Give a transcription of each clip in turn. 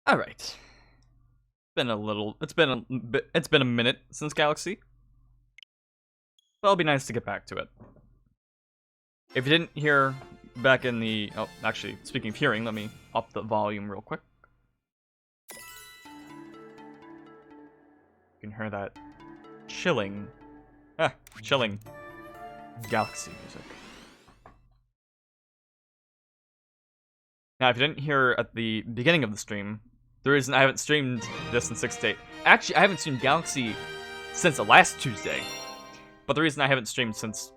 All right. It's been a minute since Galaxy. But it'll be nice to get back to it. If you didn't hear back in the... Oh, actually, speaking of hearing, let me up the volume real quick. You can hear that chilling Galaxy music. Now, if you didn't hear at the beginning of the stream, the reason I haven't streamed this in 6 days... Actually, I haven't streamed Galaxy since the last Tuesday. But the reason I haven't streamed since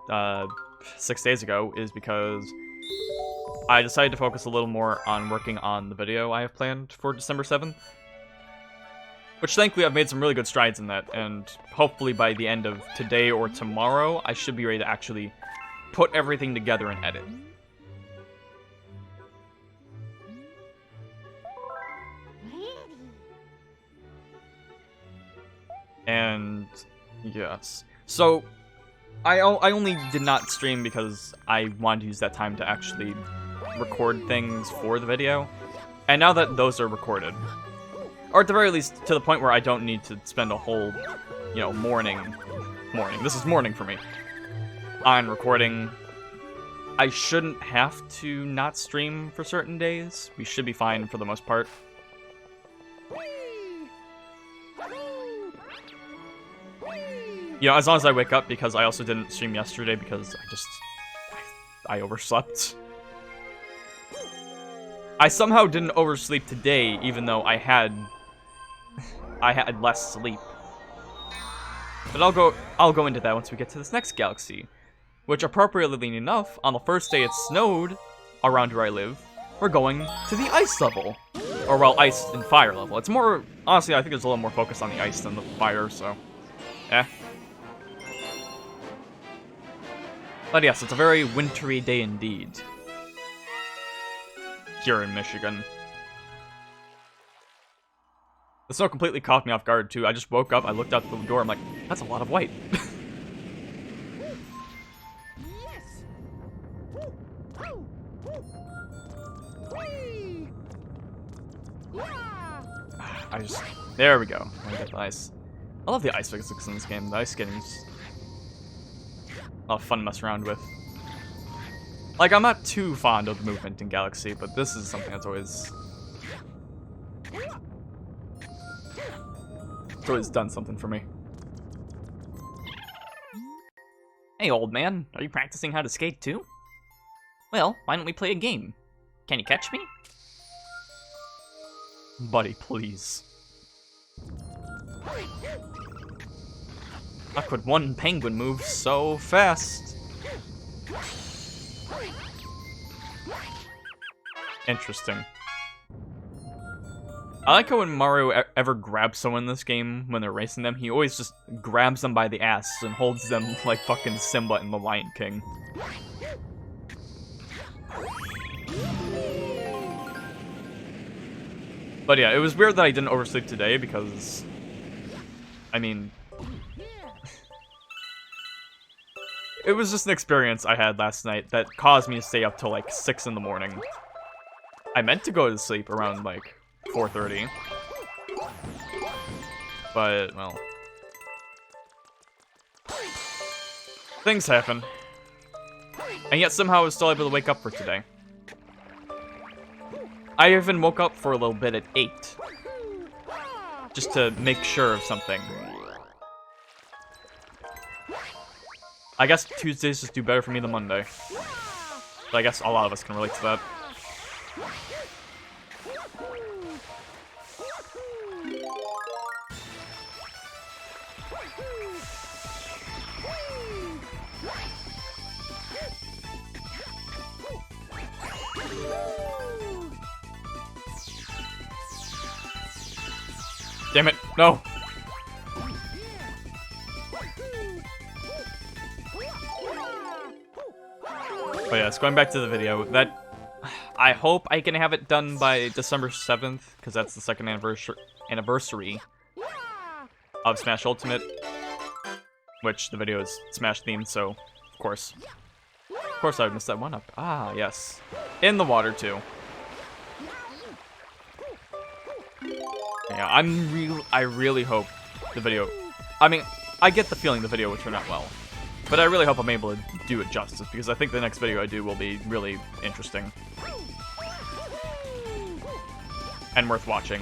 6 days ago is because I decided to focus a little more on working on the video I have planned for December 7th. Which, thankfully, I've made some really good strides in that, and hopefully by the end of today or tomorrow, I should be ready to actually put everything together and edit. And, yes. So, I only did not stream because I wanted to use that time to actually record things for the video. And now that those are recorded, or at the very least to the point where I don't need to spend a whole, morning, this is morning for me, on recording, I shouldn't have to not stream for certain days. We should be fine for the most part. As long as I wake up, because I also didn't stream yesterday because I overslept. I somehow didn't oversleep today, even though I had less sleep. But I'll go into that once we get to this next galaxy, which, appropriately enough, on the first day it snowed around where I live, we're going to the ice level. Or, well, ice and fire level. It's more, honestly, I think there's a little more focus on the ice than the fire, so, But yes, it's a very wintry day indeed. Here in Michigan. The snow completely caught me off guard, too. I just woke up, I looked out the door, I'm like, that's a lot of white. There we go. I get the ice. I love the ice physics in this game. The ice skating's a lot of fun to mess around with. Like, I'm not too fond of the movement in Galaxy, but this is something that's always... It's always done something for me. Hey, old man. Are you practicing how to skate, too? Well, why don't we play a game? Can you catch me? Buddy, please. How could one penguin move so fast? Interesting. I like how when Mario ever grabs someone in this game, when they're racing them, he always just grabs them by the ass and holds them like fucking Simba in The Lion King. But yeah, it was weird that I didn't oversleep today because, I mean, it was just an experience I had last night that caused me to stay up till like 6 in the morning. I meant to go to sleep around like 4:30. But, well, things happen. And yet somehow I was still able to wake up for today. I even woke up for a little bit at 8. Just to make sure of something. I guess Tuesdays just do better for me than Monday. But I guess a lot of us can relate to that. Damn it, no! But yes, going back to the video, I hope I can have it done by December 7th, because that's the second anniversary of Smash Ultimate, which the video is Smash themed, so of course I would miss that one up. Ah, yes. In the water, too. Yeah, I really hope the video... I mean, I get the feeling the video will turn out well. But I really hope I'm able to do it justice, because I think the next video I do will be really interesting. And worth watching.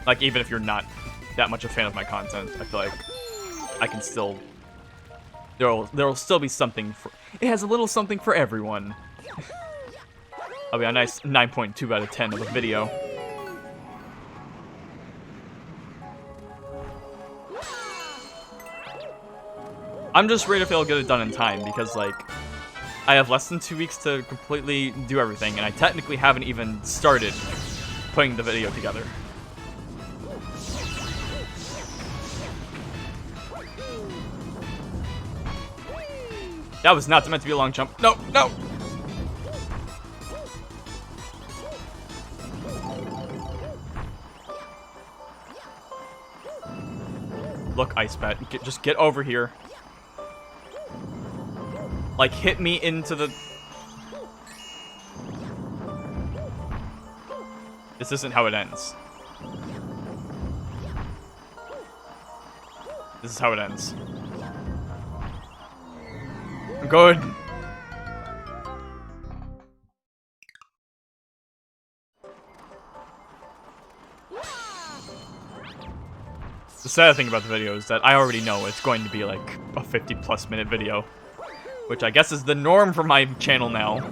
Like, even if you're not that much a fan of my content, I feel like I can still... There'll still be something for... It has a little something for everyone. I'll be a nice 9.2 out of 10 of a video. I'm just worried if I'll get it done in time, because, like, I have less than 2 weeks to completely do everything, and I technically haven't even started putting the video together. That was not meant to be a long jump. No, no! Look, Ice Bat, just get over here. Like, hit me into the... This isn't how it ends. This is how it ends. Good. The sad thing about the video is that I already know it's going to be like a 50+ minute video, which I guess is the norm for my channel now.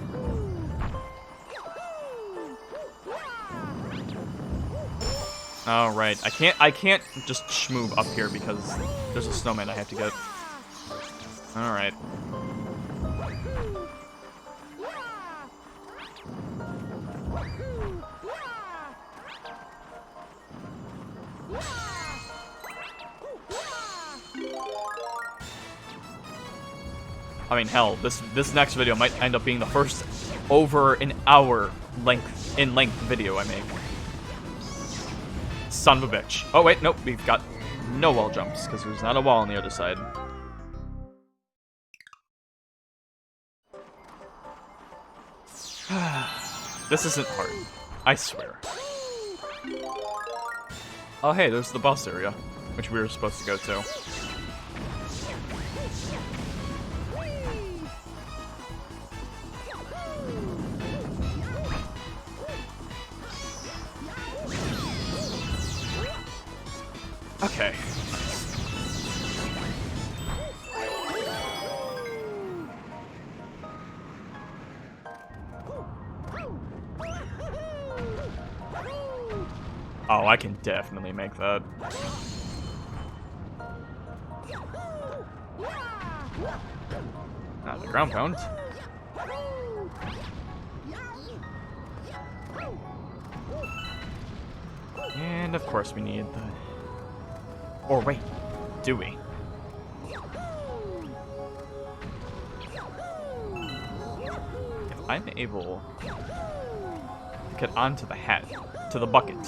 All right, I can't just schmoob up here because there's a snowman I have to get. All right. I mean, hell, this next video might end up being the first over an hour length video I make. Son of a bitch. Oh wait, nope, we've got no wall jumps because there's not a wall on the other side. This isn't hard, I swear. Oh hey, there's the boss area, which we were supposed to go to. Okay. Oh, I can definitely make that. Ah, the ground pound. And of course we need the... Or wait, do we? If I'm able to get onto the hat, to the bucket.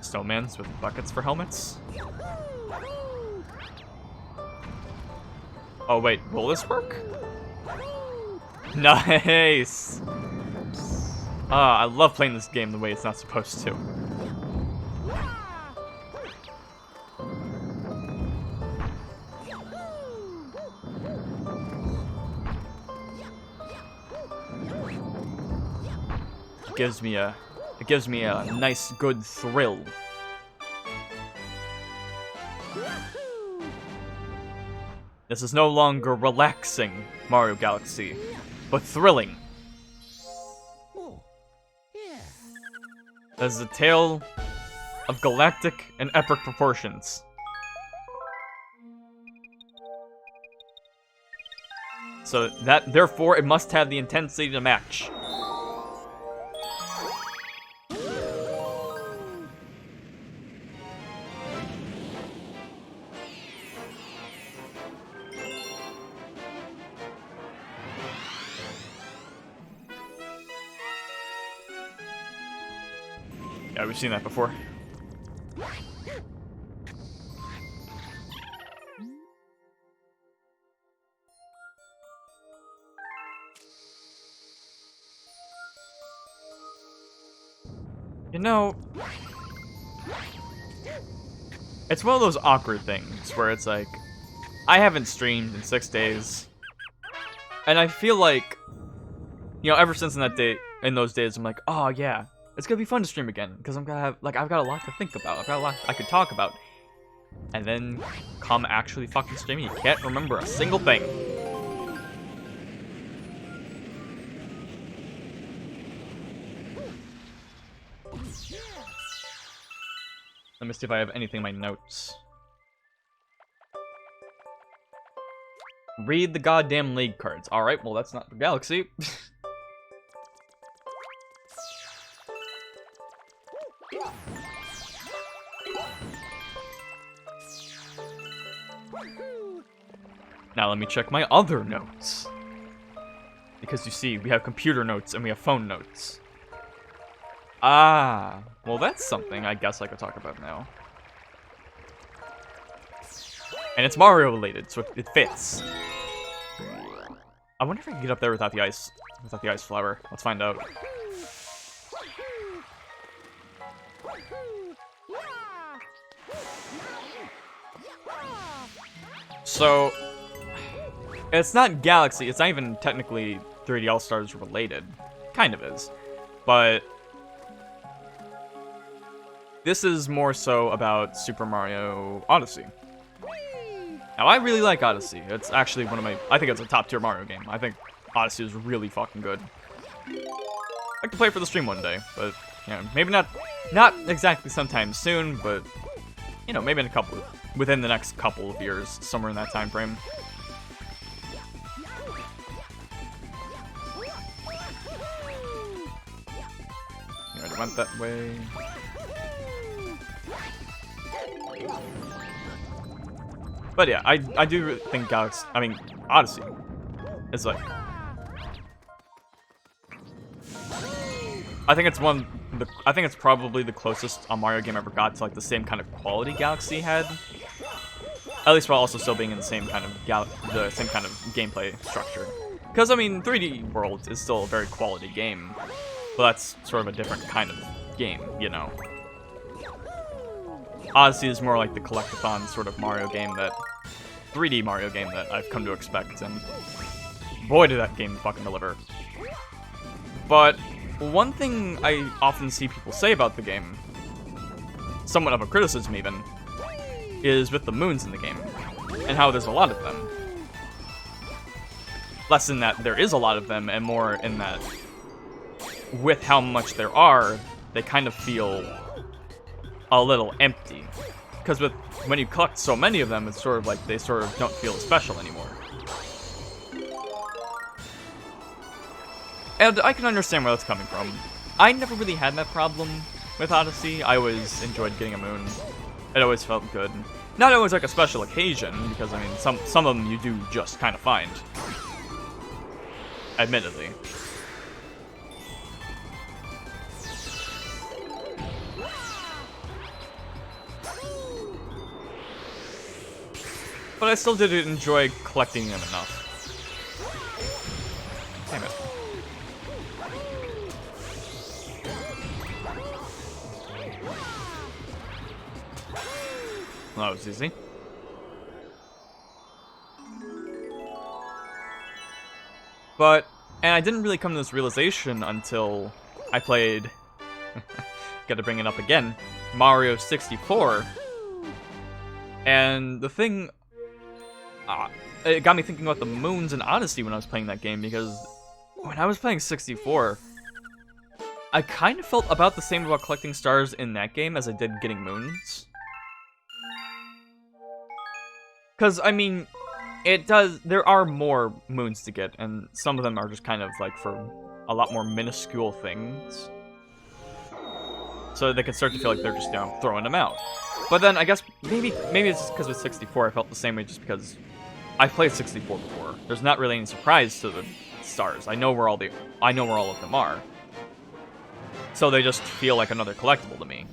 Snowmans with buckets for helmets? Oh wait, will this work? Nice! I love playing this game the way it's not supposed to. It gives me a nice, good thrill. This is no longer relaxing Mario Galaxy, but thrilling. This is a tale of galactic and epic proportions. So therefore, it must have the intensity to match. Yeah, we've seen that before. You know, it's one of those awkward things where it's like, I haven't streamed in 6 days, and I feel like, you know, ever since in those days, I'm like, oh yeah, it's gonna be fun to stream again, because I'm gonna have, like, I've got a lot to think about, I've got a lot I could talk about, and then come actually fucking streaming, you can't remember a single thing. Let me see if I have anything in my notes. Read the goddamn league cards. Alright, well that's not for Galaxy. Now let me check my other notes. Because you see, we have computer notes and we have phone notes. Ah, well that's something I guess I could talk about now. And it's Mario related, so it fits. I wonder if I can get up there without the ice flower. Let's find out. So, it's not Galaxy, it's not even technically 3D All-Stars related. Kind of is. But this is more so about Super Mario Odyssey. Now, I really like Odyssey. It's actually one of my... I think it's a top-tier Mario game. I think Odyssey is really fucking good. I'd like to play it for the stream one day, but, you know, maybe not exactly sometime soon, but, you know, maybe within the next couple of years, somewhere in that time frame. You know, it went that way. But yeah, I do think Odyssey is like... I think it's probably the closest a Mario game ever got to like the same kind of quality Galaxy had. At least while also still being in the same kind of gameplay structure. Because I mean, 3D World is still a very quality game, but that's sort of a different kind of game, you know. Odyssey is more like the collectathon sort of Mario game 3D Mario game that I've come to expect, and boy did that game fucking deliver. But one thing I often see people say about the game, somewhat of a criticism even, is with the moons in the game, and how there's a lot of them. Less in that there is a lot of them, and more in that with how much there are, they kind of feel a little empty. Because when you collect so many of them, it's sort of like they sort of don't feel special anymore. And I can understand where that's coming from. I never really had that problem with Odyssey. I always enjoyed getting a moon. It always felt good. Not always like a special occasion, because I mean, some of them you do just kind of find. Admittedly. But I still did enjoy collecting them enough. Damn it. Well, that was easy. And I didn't really come to this realization until I played, gotta bring it up again, Mario 64. And the thing, it got me thinking about the moons in Odyssey when I was playing that game, because when I was playing 64, I kind of felt about the same about collecting stars in that game as I did getting moons. Because, I mean, there are more moons to get, and some of them are just kind of, like, for a lot more minuscule things. So they can start to feel like they're just, you know, throwing them out. But then, I guess, maybe it's just because with 64 I felt the same way just because I played 64 before. There's not really any surprise to the stars. I know where all of them are. So they just feel like another collectible to me.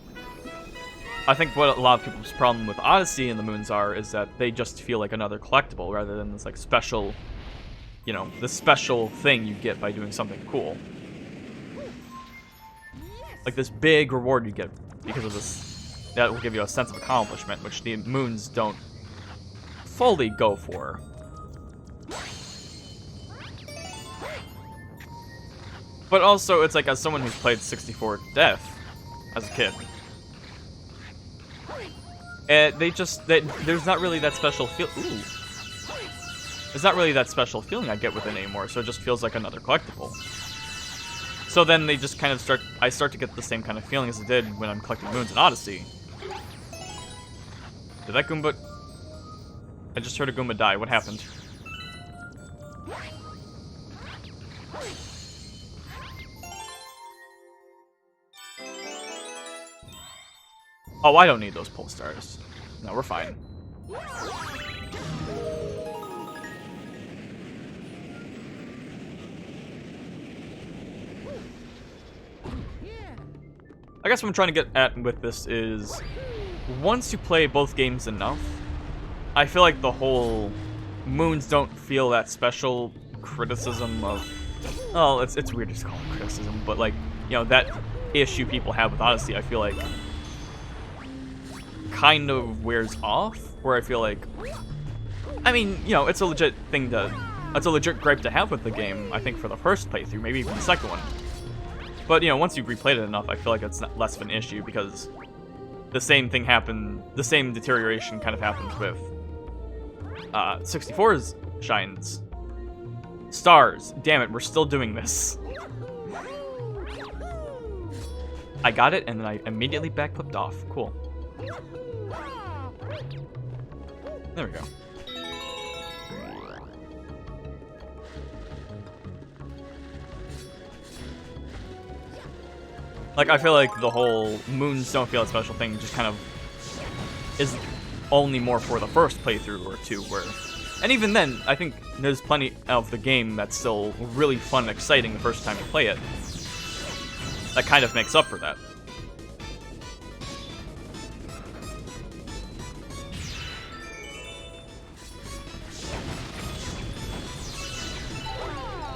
I think what a lot of people's problem with Odyssey and the moons is that they just feel like another collectible rather than this like special, you know, the special thing you get by doing something cool. like this big reward you get because of this. That will give you a sense of accomplishment, which the moons don't fully go for. But also, it's like, as someone who's played 64 to death as a kid, there's not really that special feel. Ooh. There's not really that special feeling I get with it anymore, so it just feels like another collectible. So then they just kind of I start to get the same kind of feeling as I did when I'm collecting moons in Odyssey. Did that Goomba... I just heard a Goomba die. What happened? Oh, I don't need those pole stars. No, we're fine. I guess what I'm trying to get at with this is, once you play both games enough, I feel like the whole moons don't feel that special criticism of, well, it's weird to call it criticism, but like, you know, that issue people have with Odyssey, I feel like kind of wears off, where I feel like, I mean, you know, it's a legit gripe to have with the game, I think, for the first playthrough, maybe even the second one. But, you know, once you've replayed it enough, I feel like it's less of an issue, because the same deterioration kind of happens with 64's shines. Stars. Damn it, we're still doing this. I got it, and then I immediately backflipped off. Cool. There we go. Like, I feel like the whole moons don't feel a special thing just kind of is only more for the first playthrough or two, where... And even then, I think there's plenty of the game that's still really fun and exciting the first time you play it. That kind of makes up for that.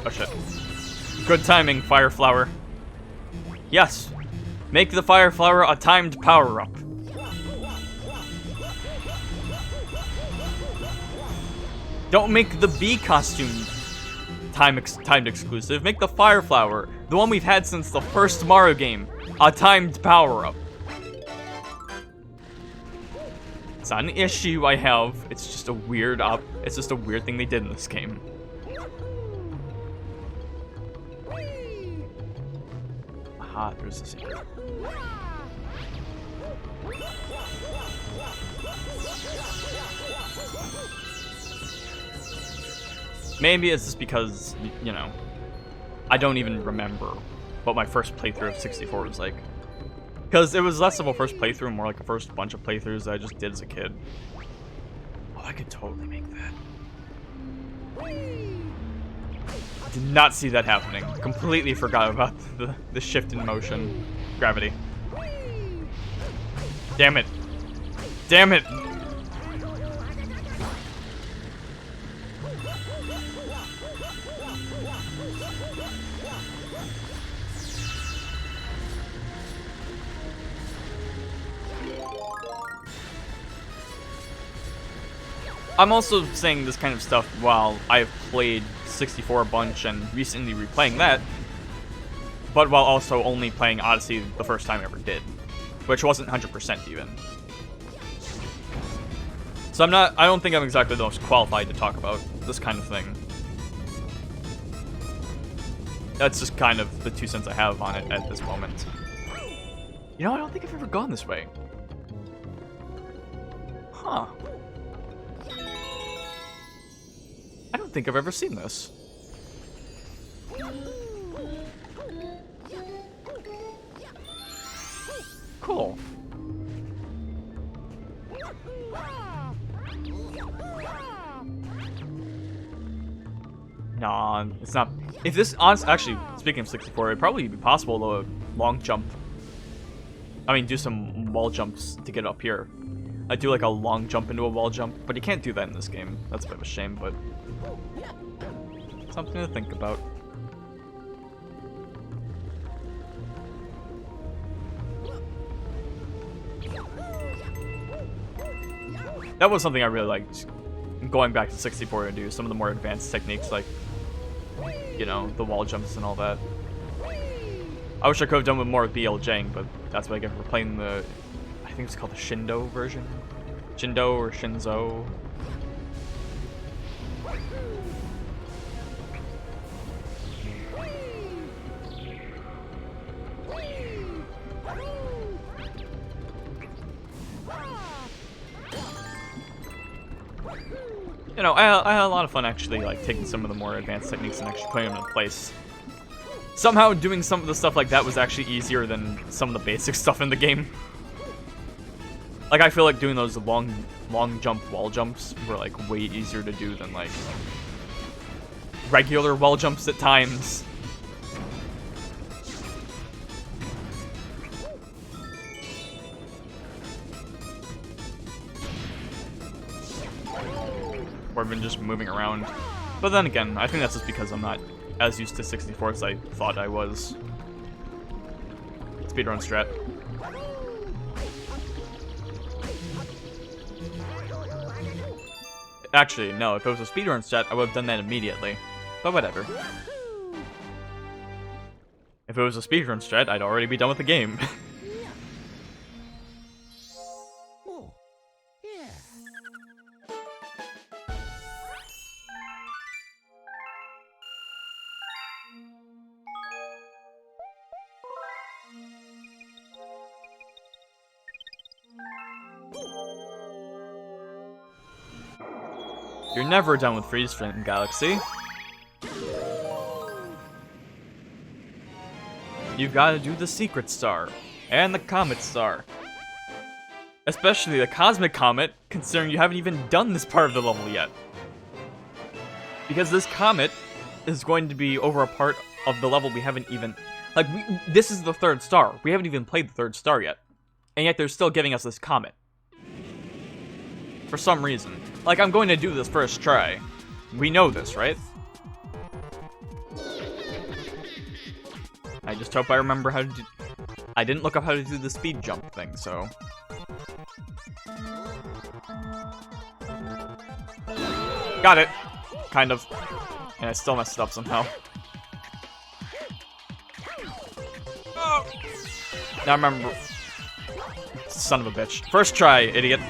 Oh shit. Good timing, Fire Flower. Yes! Make the Fire Flower a timed power-up. Don't make the bee costume timed exclusive. Make the Fire Flower, the one we've had since the first Mario game, a timed power-up. It's not an issue I have. It's just a weird thing they did in this game. Aha, there's a secret. Maybe it's just because, you know, I don't even remember what my first playthrough of 64 was like. Because it was less of a first playthrough and more like a first bunch of playthroughs that I just did as a kid. Oh, I could totally make that. Did not see that happening. Completely forgot about the shift in motion. Gravity. Damn it. Damn it! I'm also saying this kind of stuff while I've played 64 a bunch and recently replaying that, but while also only playing Odyssey the first time I ever did, which wasn't 100% even. So I don't think I'm exactly the most qualified to talk about this kind of thing. That's just kind of the 2 cents I have on it at this moment. You know, I don't think I've ever gone this way. Huh. I don't think I've ever seen this. Cool. Nah, it's not. If this, actually, speaking of 64, it'd probably be possible to long jump. I mean, do some wall jumps to get up here. I do like a long jump into a wall jump, but you can't do that in this game. That's a bit of a shame, but something to think about. That was something I really liked going back to 64 to do. Some of the more advanced techniques, like, you know, the wall jumps and all that. I wish I could have done with more with BLJing, but that's what I get for playing the, I think it's called the Shindo version? Shindo or Shinzo. You know, I had a lot of fun actually, like, taking some of the more advanced techniques and actually putting them in place. Somehow doing some of the stuff like that was actually easier than some of the basic stuff in the game. Like, I feel like doing those long jump wall jumps were, like, way easier to do than, like, regular wall jumps at times. Or even just moving around. But then again, I think that's just because I'm not as used to 64 as I thought I was. Speedrun strat. Actually, no, if it was a speedrun strat, I would have done that immediately. But whatever. If it was a speedrun strat, I'd already be done with the game. You're never done with Freeze Frame, Galaxy. You've got to do the Secret Star and the Comet Star. Especially the Cosmic Comet, considering you haven't even done this part of the level yet. Because this comet is going to be over a part of the level we haven't even... Like, this is the third star. We haven't even played the third star yet. And yet they're still giving us this comet. For some reason. Like, I'm going to do this first try. We know this, right? I just hope I remember how to do... I didn't look up how to do the speed jump thing, so... Got it! Kind of. And I still messed it up somehow. Oh. Now remember... Son of a bitch. First try, idiot.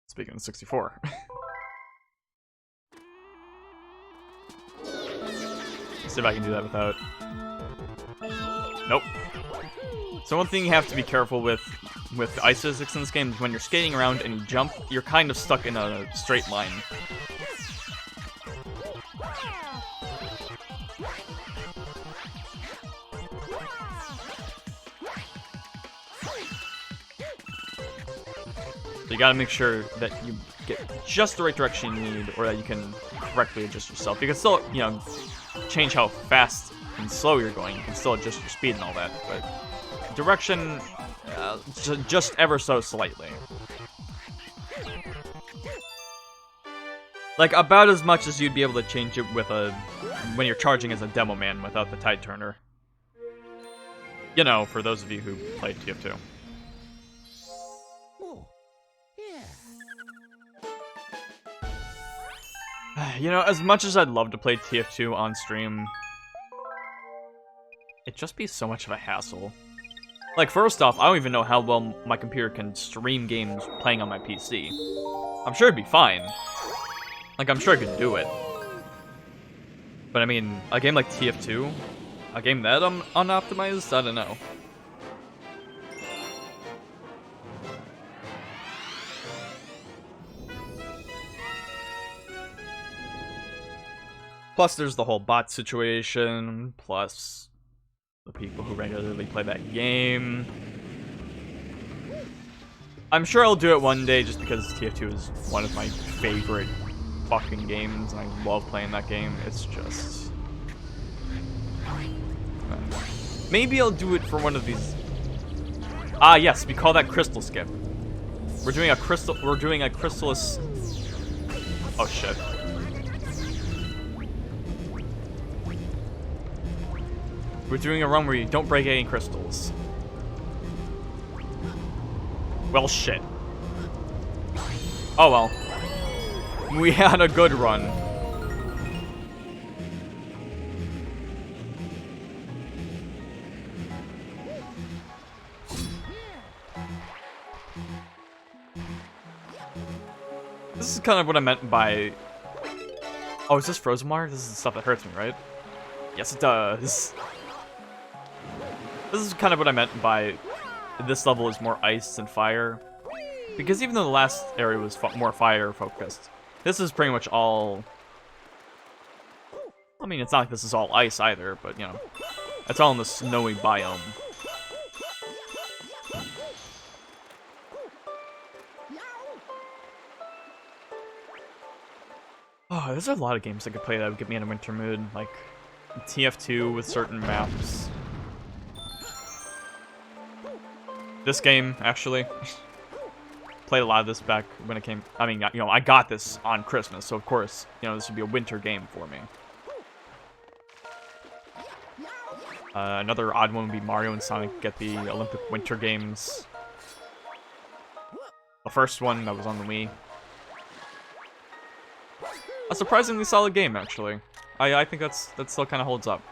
Speaking of 64. See if I can do that without... Nope. So one thing you have to be careful with ice physics in this game is when you're skating around and you jump, you're kind of stuck in a straight line. So you gotta make sure that you get just the right direction you need, or that you can correctly adjust yourself. You can still, you know, change how fast and slow you're going. You can still adjust your speed and all that, but direction, just ever so slightly. Like, about as much as you'd be able to change it with when you're charging as a demo man without the tide turner. You know, for those of you who played TF2. You know, as much as I'd love to play TF2 on stream, it'd just be so much of a hassle. Like, first off, I don't even know how well my computer can stream games playing on my PC. I'm sure it'd be fine. Like, I'm sure I could do it. But I mean, a game like TF2? A game that unoptimized? I don't know. Plus, there's the whole bot situation, plus the people who regularly play that game. I'm sure I'll do it one day just because TF2 is one of my favorite fucking games, and I love playing that game. It's just... Maybe I'll do it for one of these... Ah, yes, we call that Crystal Skip. We're doing a Crystallis... Oh, shit. We're doing a run where you don't break any crystals. Well, shit. Oh well. We had a good run. This is kind of what I meant by... Oh, is this Frozen Water? This is the stuff that hurts me, right? Yes, it does. This is kind of what I meant by this level is more ice than fire. Because even though the last area was more fire focused, this is pretty much all... I mean, it's not like this is all ice either, but, you know, it's all in the snowy biome. Oh, there's a lot of games I could play that would get me in a winter mood, like TF2 with certain maps. This game, actually. Played a lot of this back when it came... I mean, you know, I got this on Christmas, so of course, you know, this would be a winter game for me. Another odd one would be Mario and Sonic get the Olympic Winter Games. The first one that was on the Wii. A surprisingly solid game, actually. I think that still kind of holds up.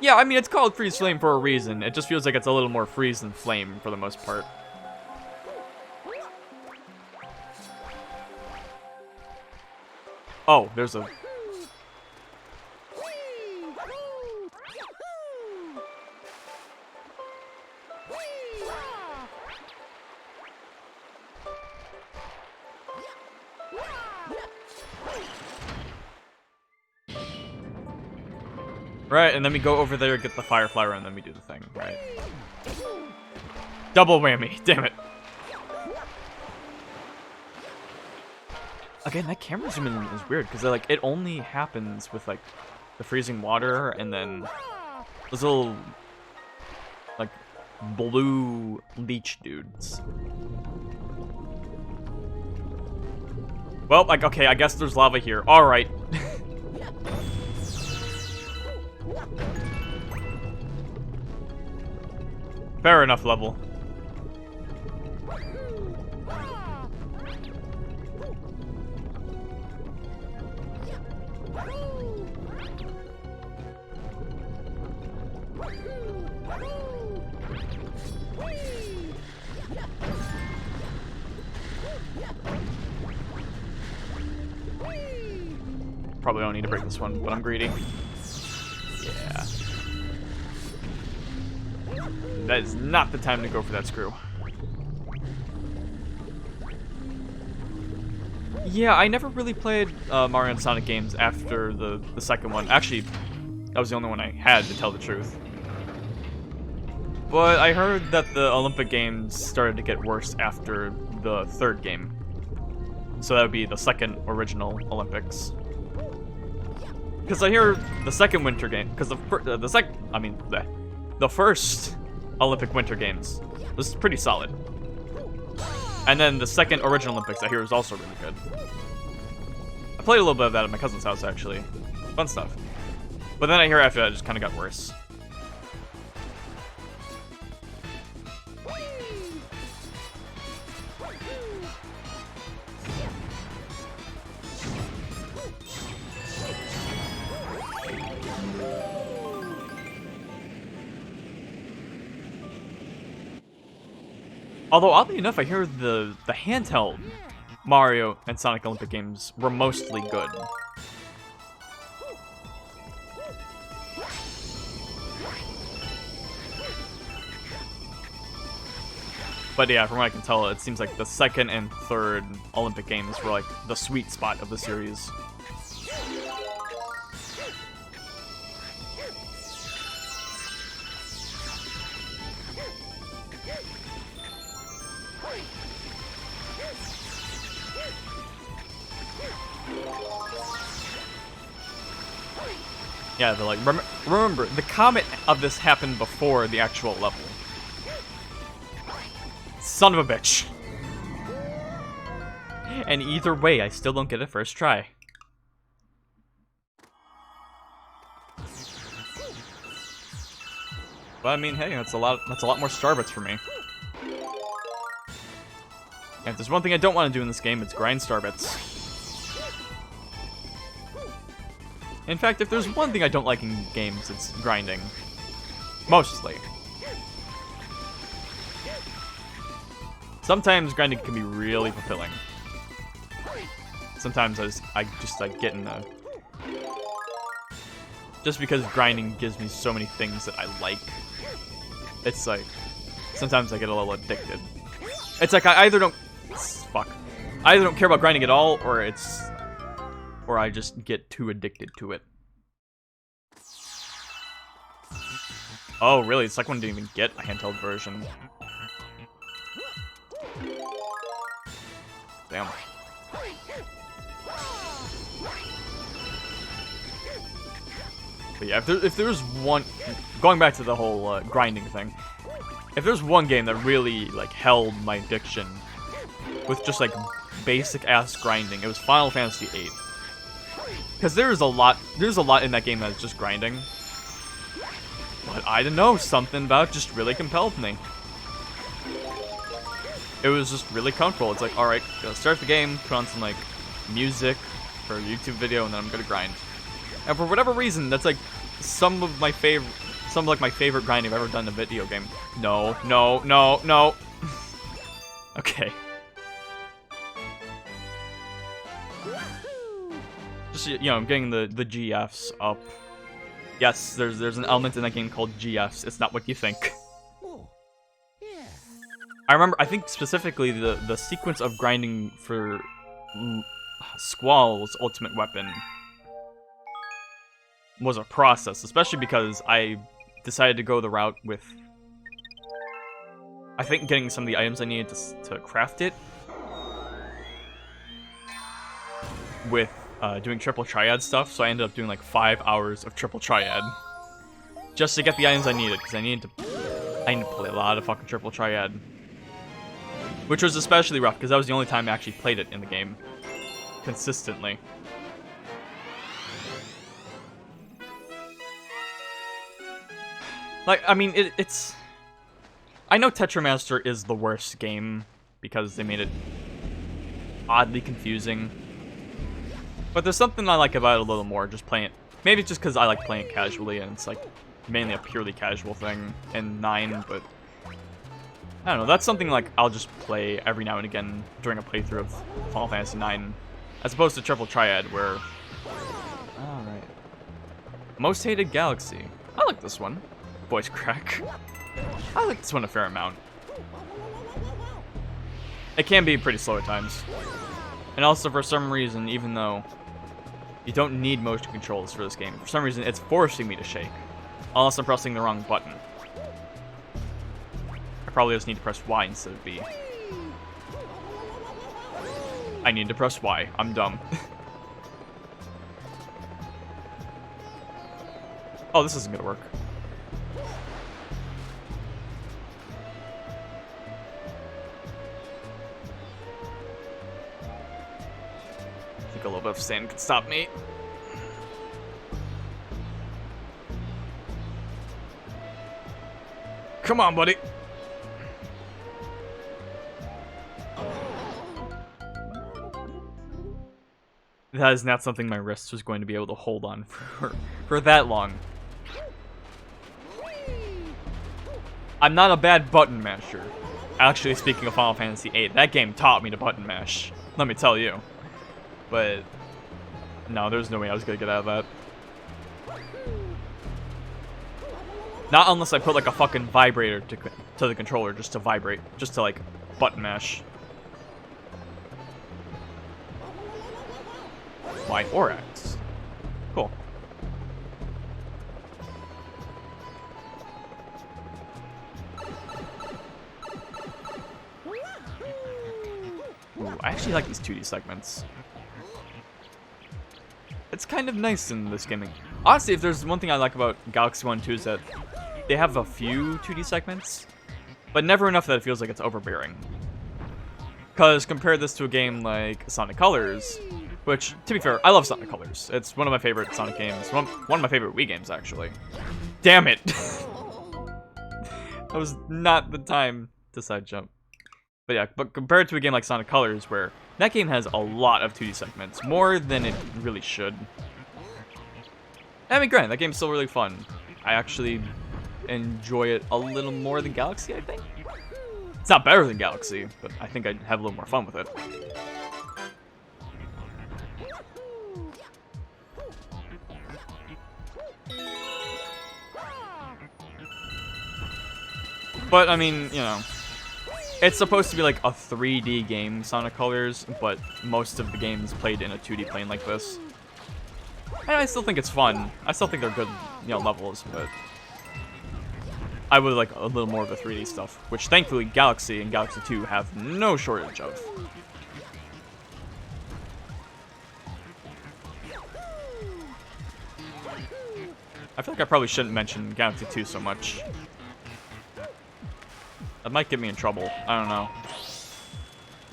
Yeah, I mean, it's called Freeze Flame for a reason. It just feels like it's a little more freeze than flame for the most part. Oh, there's a... Right, and then we go over there, get the fire flower, and then we do the thing, right? Double whammy, damn it. Again, that camera zoom in is weird, because like it only happens with like the freezing water, and then those little like blue leech dudes. Well, like, okay, I guess there's lava here. Alright. Fair enough level. Probably don't need to break this one, but I'm greedy. Yeah. That is not the time to go for that screw. Yeah, I never really played Mario and Sonic games after the second one. Actually, that was the only one I had, to tell the truth. But I heard that the Olympic Games started to get worse after the third game. So that would be the second original Olympics. Because I hear the second Winter Game, because the first Olympic Winter Games was pretty solid. And then the second original Olympics I hear was also really good. I played a little bit of that at my cousin's house, actually. Fun stuff. But then I hear after that it just kind of got worse. Although, oddly enough, I hear the handheld Mario and Sonic Olympic games were mostly good. But yeah, from what I can tell, it seems like the second and third Olympic games were like the sweet spot of the series. Yeah, they're like, remember, the comet of this happened before the actual level. Son of a bitch. And either way, I still don't get it first try. But I mean, hey, that's a lot more Starbits for me. And if there's one thing I don't want to do in this game, it's grind Starbits. In fact, if there's one thing I don't like in games, it's grinding. Mostly. Sometimes grinding can be really fulfilling. Sometimes I just like get in a... Just because grinding gives me so many things that I like. It's like, sometimes I get a little addicted. It's like I either don't... Fuck. I either don't care about grinding at all, or it's... Or I just get too addicted to it. Oh, really? The second one didn't even get a handheld version. Damn. But yeah, if there's one... Going back to the whole grinding thing. If there's one game that really, like, held my addiction with just, like, basic-ass grinding, it was Final Fantasy VIII. Because there's a lot in that game that's just grinding. But I don't know, something about it just really compelled me. It was just really comfortable. It's like, alright, gonna start the game, put on some, like, music for a YouTube video, and then I'm gonna grind. And for whatever reason, that's, like, some of my favorite grinding I've ever done in a video game. No. Okay. Just, you know, getting the GFs up. Yes, there's an element in that game called GFs. It's not what you think. I think specifically the sequence of grinding for Squall's ultimate weapon was a process, especially because I decided to go the route with, I think, getting some of the items I needed to craft it with doing triple triad stuff, so I ended up doing like 5 hours of triple triad just to get the items I needed, because I needed to play a lot of fucking triple triad, which was especially rough because that was the only time I actually played it in the game consistently. Like, I mean, it's... I know Tetramaster is the worst game because they made it oddly confusing. But there's something I like about it a little more, just playing it. Maybe it's just because I like playing it casually, and it's like mainly a purely casual thing in 9, but... I don't know, that's something like I'll just play every now and again during a playthrough of Final Fantasy 9, as opposed to Triple Triad, where... Alright. Most Hated Galaxy. I like this one. Voice crack. I like this one a fair amount. It can be pretty slow at times. And also, for some reason, even though you don't need motion controls for this game, for some reason it's forcing me to shake. Unless I'm pressing the wrong button. I probably just need to press Y instead of B. I need to press Y. I'm dumb. Oh, this isn't gonna work. I think a little bit of sand could stop me. Come on, buddy. That is not something my wrist was going to be able to hold on for that long. I'm not a bad button masher. Actually, speaking of Final Fantasy VIII, that game taught me to button mash. Let me tell you. But no, there's no way I was gonna get out of that. Not unless I put like a fucking vibrator to the controller just to vibrate, just to like button mash. Y or X. Cool. Ooh, I actually like these 2D segments. It's kind of nice in this gaming. Honestly, if there's one thing I like about Galaxy 1 and 2 is that they have a few 2D segments, but never enough that it feels like it's overbearing. Because compare this to a game like Sonic Colors, which, to be fair, I love Sonic Colors. It's one of my favorite Sonic games. One of my favorite Wii games, actually. Damn it! That was not the time to side jump. But yeah, but compared to a game like Sonic Colors, where that game has a lot of 2D segments, more than it really should. I mean, granted, that game's still really fun. I actually enjoy it a little more than Galaxy, I think. It's not better than Galaxy, but I think I'd have a little more fun with it. But, I mean, you know, it's supposed to be like a 3D game, Sonic Colors, but most of the games played in a 2D plane like this. And I still think it's fun. I still think they're good, you know, levels, but I would like a little more of the 3D stuff, which thankfully Galaxy and Galaxy 2 have no shortage of. I feel like I probably shouldn't mention Galaxy 2 so much. That might get me in trouble. I don't know.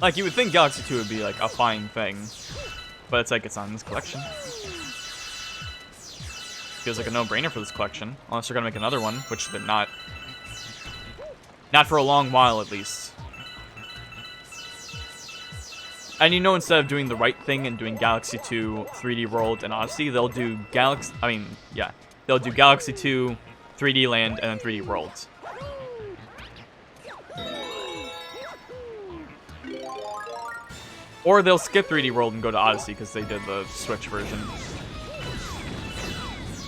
Like, you would think Galaxy 2 would be, like, a fine thing. But it's like, it's not in this collection. Feels like a no-brainer for this collection. Unless they're gonna make another one, which they're not. Not for a long while, at least. And you know, instead of doing the right thing and doing Galaxy 2, 3D World, and Odyssey, they'll do they'll do Galaxy 2, 3D Land, and then 3D World. Or they'll skip 3D World and go to Odyssey because they did the Switch version.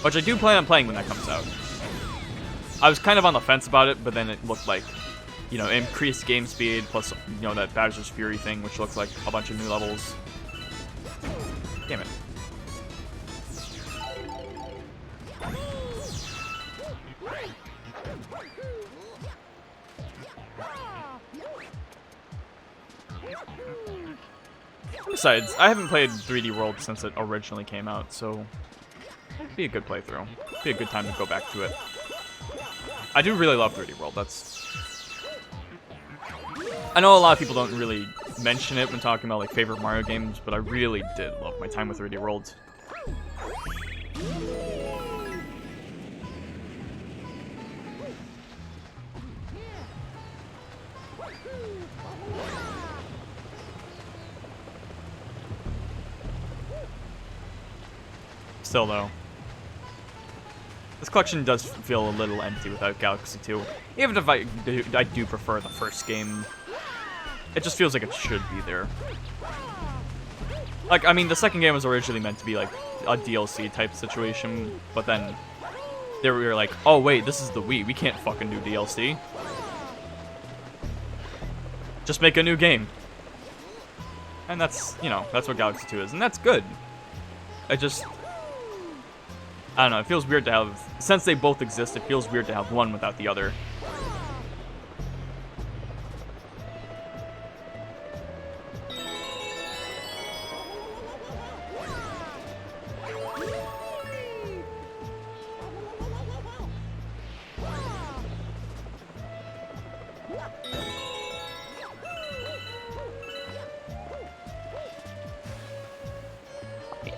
Which I do plan on playing when that comes out. I was kind of on the fence about it, but then it looked like, you know, increased game speed, plus, you know, that Bowser's Fury thing, which looks like a bunch of new levels. Damn it. Besides, I haven't played 3D World since it originally came out, so it'd be a good playthrough. It'd be a good time to go back to it. I do really love 3D World. I know a lot of people don't really mention it when talking about like favorite Mario games, but I really did love my time with 3D World. Still, though, this collection does feel a little empty without Galaxy 2. Even if I do prefer the first game, it just feels like it should be there. Like, I mean, the second game was originally meant to be like a DLC type situation, but then they were like, oh wait, this is the Wii, we can't fucking do DLC. Just make a new game. And that's, you know, that's what Galaxy 2 is, and that's good. I don't know, it feels weird to have, since they both exist, it feels weird to have one without the other.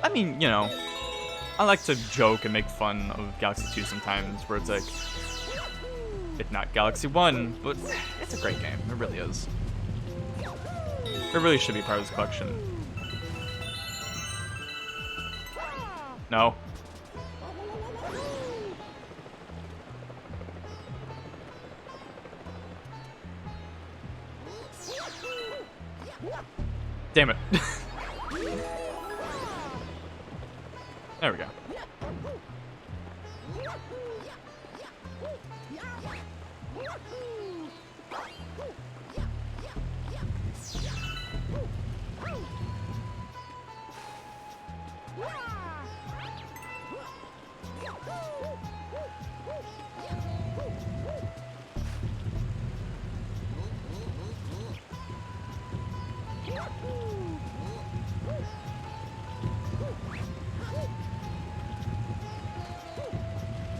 I mean, you know, I like to joke and make fun of Galaxy 2 sometimes, where it's like, it's not Galaxy 1, but it's a great game. It really is. It really should be part of this collection. No. Damn it. There we go.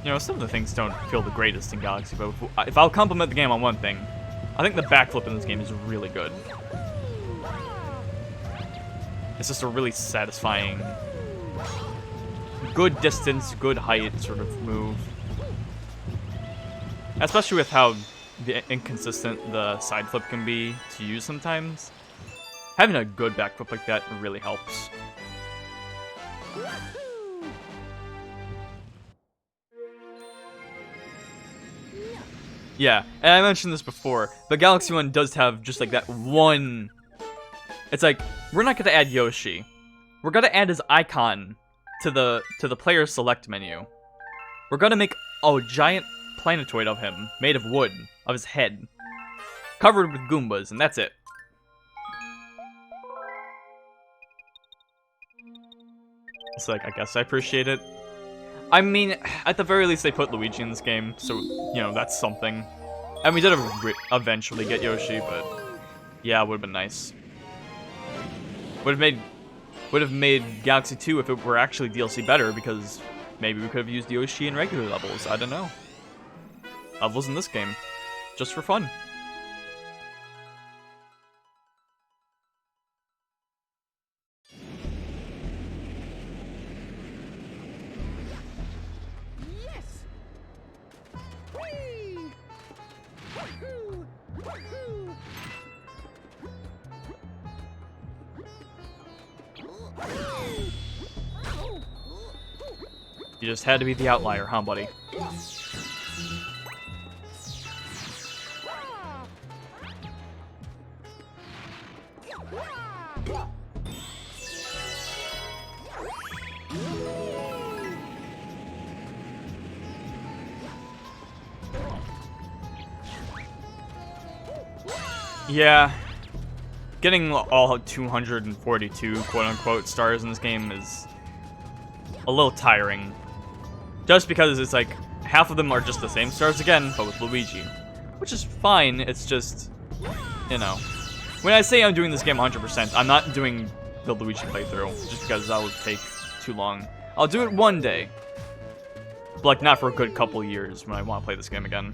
You know, some of the things don't feel the greatest in Galaxy, but if I'll compliment the game on one thing, I think the backflip in this game is really good. It's just a really satisfying, good distance, good height sort of move. Especially with how the inconsistent the side flip can be to use sometimes, having a good backflip like that really helps. Yeah, and I mentioned this before, but Galaxy 1 does have just like that one... It's like, we're not gonna add Yoshi. We're gonna add his icon to the player select menu. We're gonna make a giant planetoid of him, made of wood, of his head, covered with Goombas, and that's it. It's like, I guess I appreciate it. I mean, at the very least, they put Luigi in this game, so, you know, that's something. And we did eventually get Yoshi, but yeah, it would have been nice. Would have made Galaxy 2 if it were actually DLC better, because maybe we could have used Yoshi in regular levels. I don't know. Levels in this game, just for fun. You just had to be the outlier, huh, buddy? Yeah. Getting all 242 quote-unquote stars in this game is a little tiring. Just because it's like, half of them are just the same stars again, but with Luigi. Which is fine, it's just, you know. When I say I'm doing this game 100%, I'm not doing the Luigi playthrough, just because that would take too long. I'll do it one day. But like, not for a good couple years when I want to play this game again.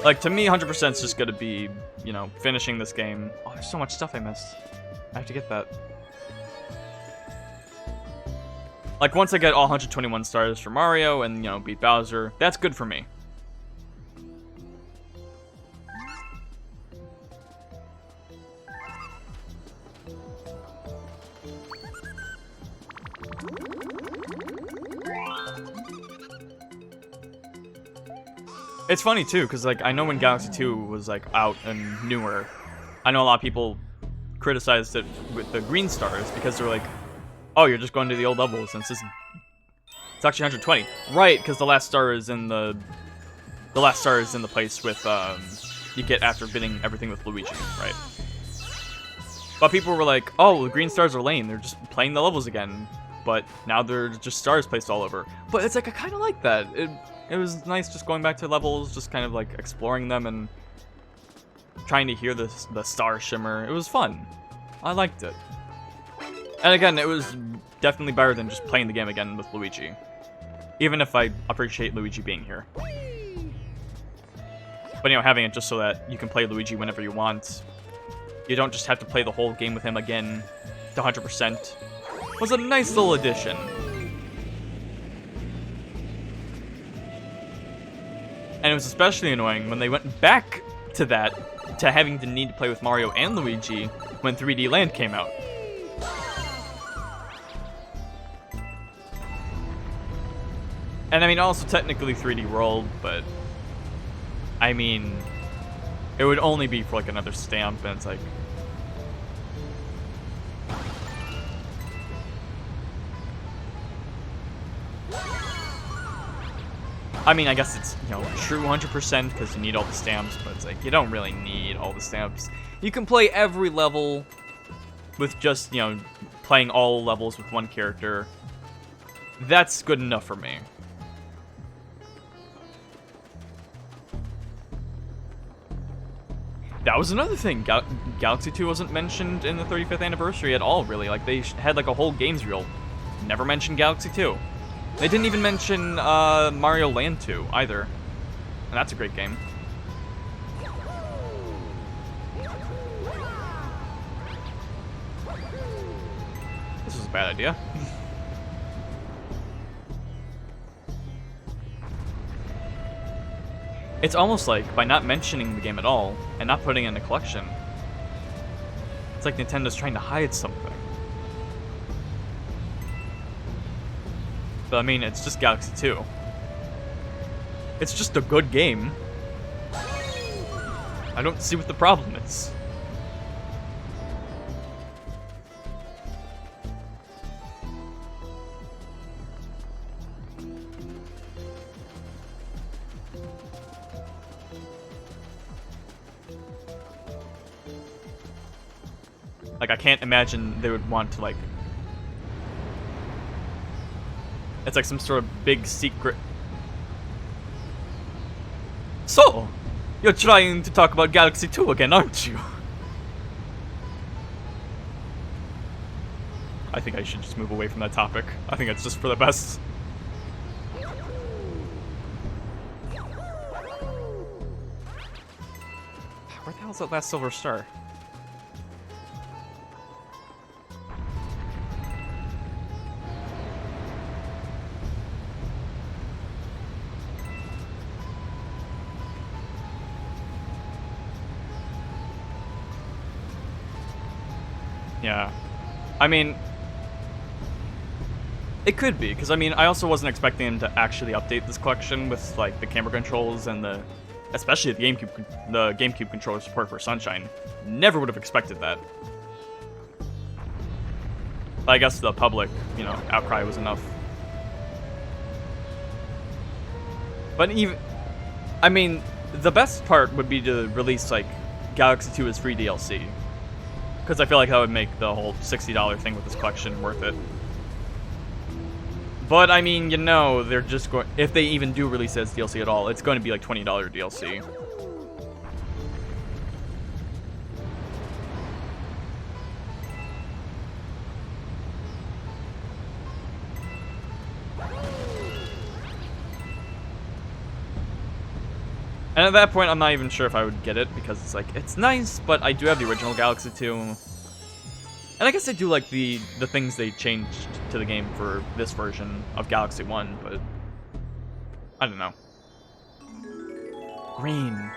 Like, to me, 100% is just gonna be, you know, finishing this game. Oh, there's so much stuff I missed. I have to get that. Like, once I get all 121 stars for Mario and, you know, beat Bowser, that's good for me. It's funny, too, because, like, I know when Galaxy 2 was, like, out and newer, I know a lot of people criticized it with the green stars because they're like, oh, you're just going to the old levels, and it's actually 120. Right, because the last star is in the place with, you get after bidding everything with Luigi, right? But people were like, oh, the green stars are lame, they're just playing the levels again. But now they're just stars placed all over. But it's like, I kind of like that. It was nice just going back to levels, just kind of like exploring them and trying to hear the star shimmer. It was fun. I liked it. And again, it was definitely better than just playing the game again with Luigi. Even if I appreciate Luigi being here. But, you know, having it just so that you can play Luigi whenever you want. You don't just have to play the whole game with him again to 100%. Was a nice little addition. And it was especially annoying when they went back to that, to having the need to play with Mario and Luigi when 3D Land came out. And I mean, also technically 3D World, but I mean, it would only be for like another stamp, and it's like, I mean, I guess it's, you know, true 100% because you need all the stamps, but it's like, you don't really need all the stamps. You can play every level with just, you know, playing all levels with one character. That's good enough for me. That was another thing. Galaxy 2 wasn't mentioned in the 35th anniversary at all, really. Like, they had like a whole games reel. Never mentioned Galaxy 2. They didn't even mention Mario Land 2 either. And that's a great game. This was a bad idea. It's almost like, by not mentioning the game at all, and not putting it in a collection, it's like Nintendo's trying to hide something. But I mean, it's just Galaxy 2. It's just a good game. I don't see what the problem is. Like, I can't imagine they would want to, like... It's like some sort of big secret... So, you're trying to talk about Galaxy 2 again, aren't you? I think I should just move away from that topic. I think it's just for the best. Where the hell's that last silver star? Yeah. I mean, it could be, because I mean, I also wasn't expecting him to actually update this collection with like the camera controls and especially the GameCube controller support for Sunshine. Never would have expected that. But I guess the public, outcry was enough. But even, I mean, the best part would be to release like Galaxy 2 as free DLC. Because I feel like that would make the whole $60 thing with this collection worth it. But, I mean, they're just going... If they even do release it as DLC at all, it's going to be like $20 DLC. And at that point, I'm not even sure if I would get it, because it's like, it's nice, but I do have the original Galaxy 2. And I guess I do like the things they changed to the game for this version of Galaxy 1, but I don't know. Green.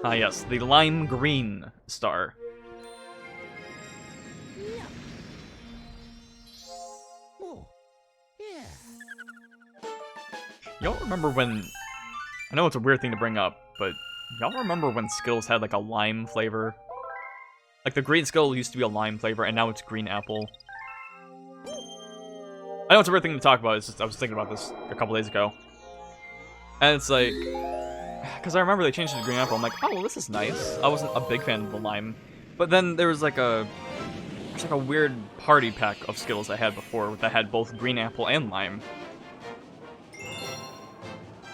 Ah yes, the lime green star. Y'all remember when... I know it's a weird thing to bring up, but y'all remember when Skittles had like a lime flavor? Like the green Skittle used to be a lime flavor, and now it's green apple. I know it's a weird thing to talk about, it's just I was thinking about this a couple days ago. And it's like... Because I remember they changed it to green apple. I'm like, oh, well, this is nice. I wasn't a big fan of the lime. But then there was like a weird party pack of Skittles I had before that had both green apple and lime.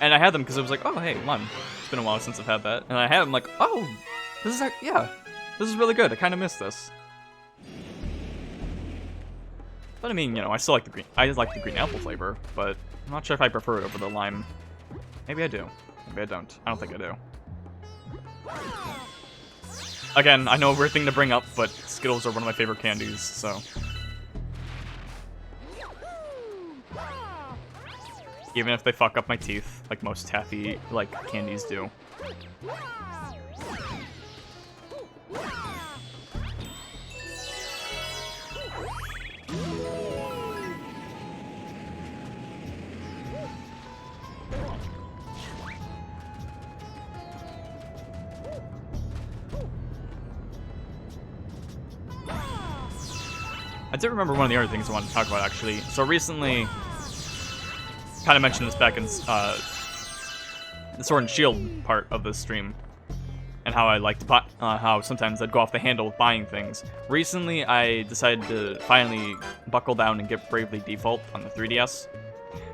And I had them because it was like, oh, hey, lime. It's been a while since I've had that. And I had them like, oh, this is really good. I kind of miss this. But I mean, I still like the green. I just like the green apple flavor, but I'm not sure if I prefer it over the lime. Maybe I do. Maybe I don't. I don't think I do. Again, I know a weird thing to bring up, but Skittles are one of my favorite candies, so... Even if they fuck up my teeth, like most taffy, candies do. I did remember one of the other things I wanted to talk about, actually. So recently, kind of mentioned this back in the Sword and Shield part of this stream, and how I like to buy, how sometimes I'd go off the handle with buying things. Recently, I decided to finally buckle down and get Bravely Default on the 3DS.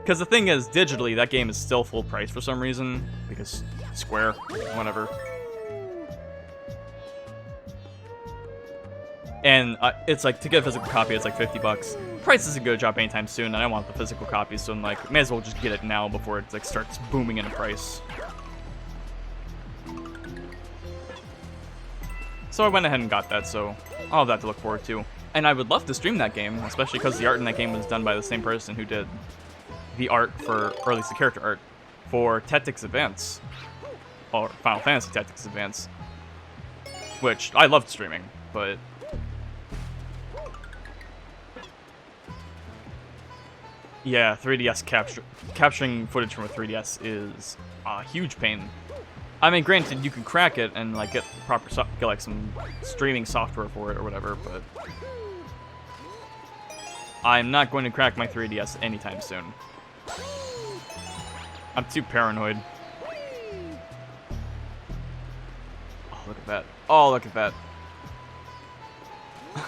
Because the thing is, digitally, that game is still full price for some reason, because Square, whatever. And it's like, to get a physical copy, it's like 50 bucks. Price isn't gonna drop anytime soon, and I want the physical copy, so I'm like, may as well just get it now before it like starts booming in price. So I went ahead and got that, so I'll have that to look forward to. And I would love to stream that game, especially because the art in that game was done by the same person who did the art for, or at least the character art, for Tactics Advance. Or Final Fantasy Tactics Advance. Which, I loved streaming, but... yeah, 3DS capturing footage from a 3DS is a huge pain. I mean, granted, you can crack it and like get proper get like some streaming software for it or whatever, but I'm not going to crack my 3DS anytime soon. I'm too paranoid. Oh, look at that. Oh, look at that.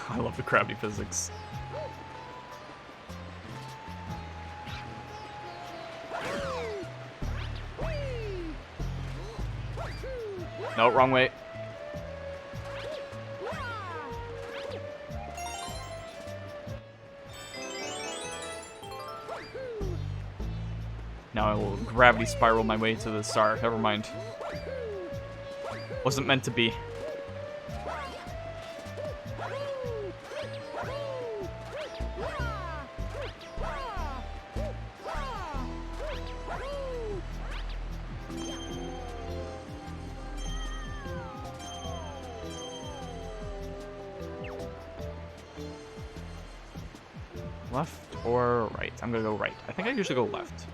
I love the gravity physics. No, wrong way. Now I will gravity spiral my way to the star. Never mind. Wasn't meant to be. Left or right? I'm gonna go right. I think I usually go left.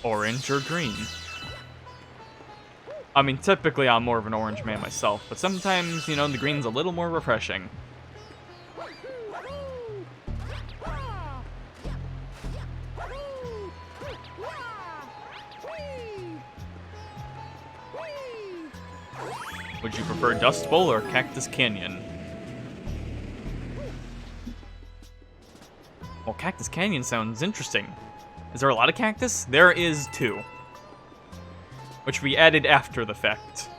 Orange or green? I mean, typically I'm more of an orange man myself, but sometimes, you know, the green's a little more refreshing. Would you prefer Dust Bowl or Cactus Canyon? Well, Cactus Canyon sounds interesting. Is there a lot of cactus? There is 2. Which we added after the fact.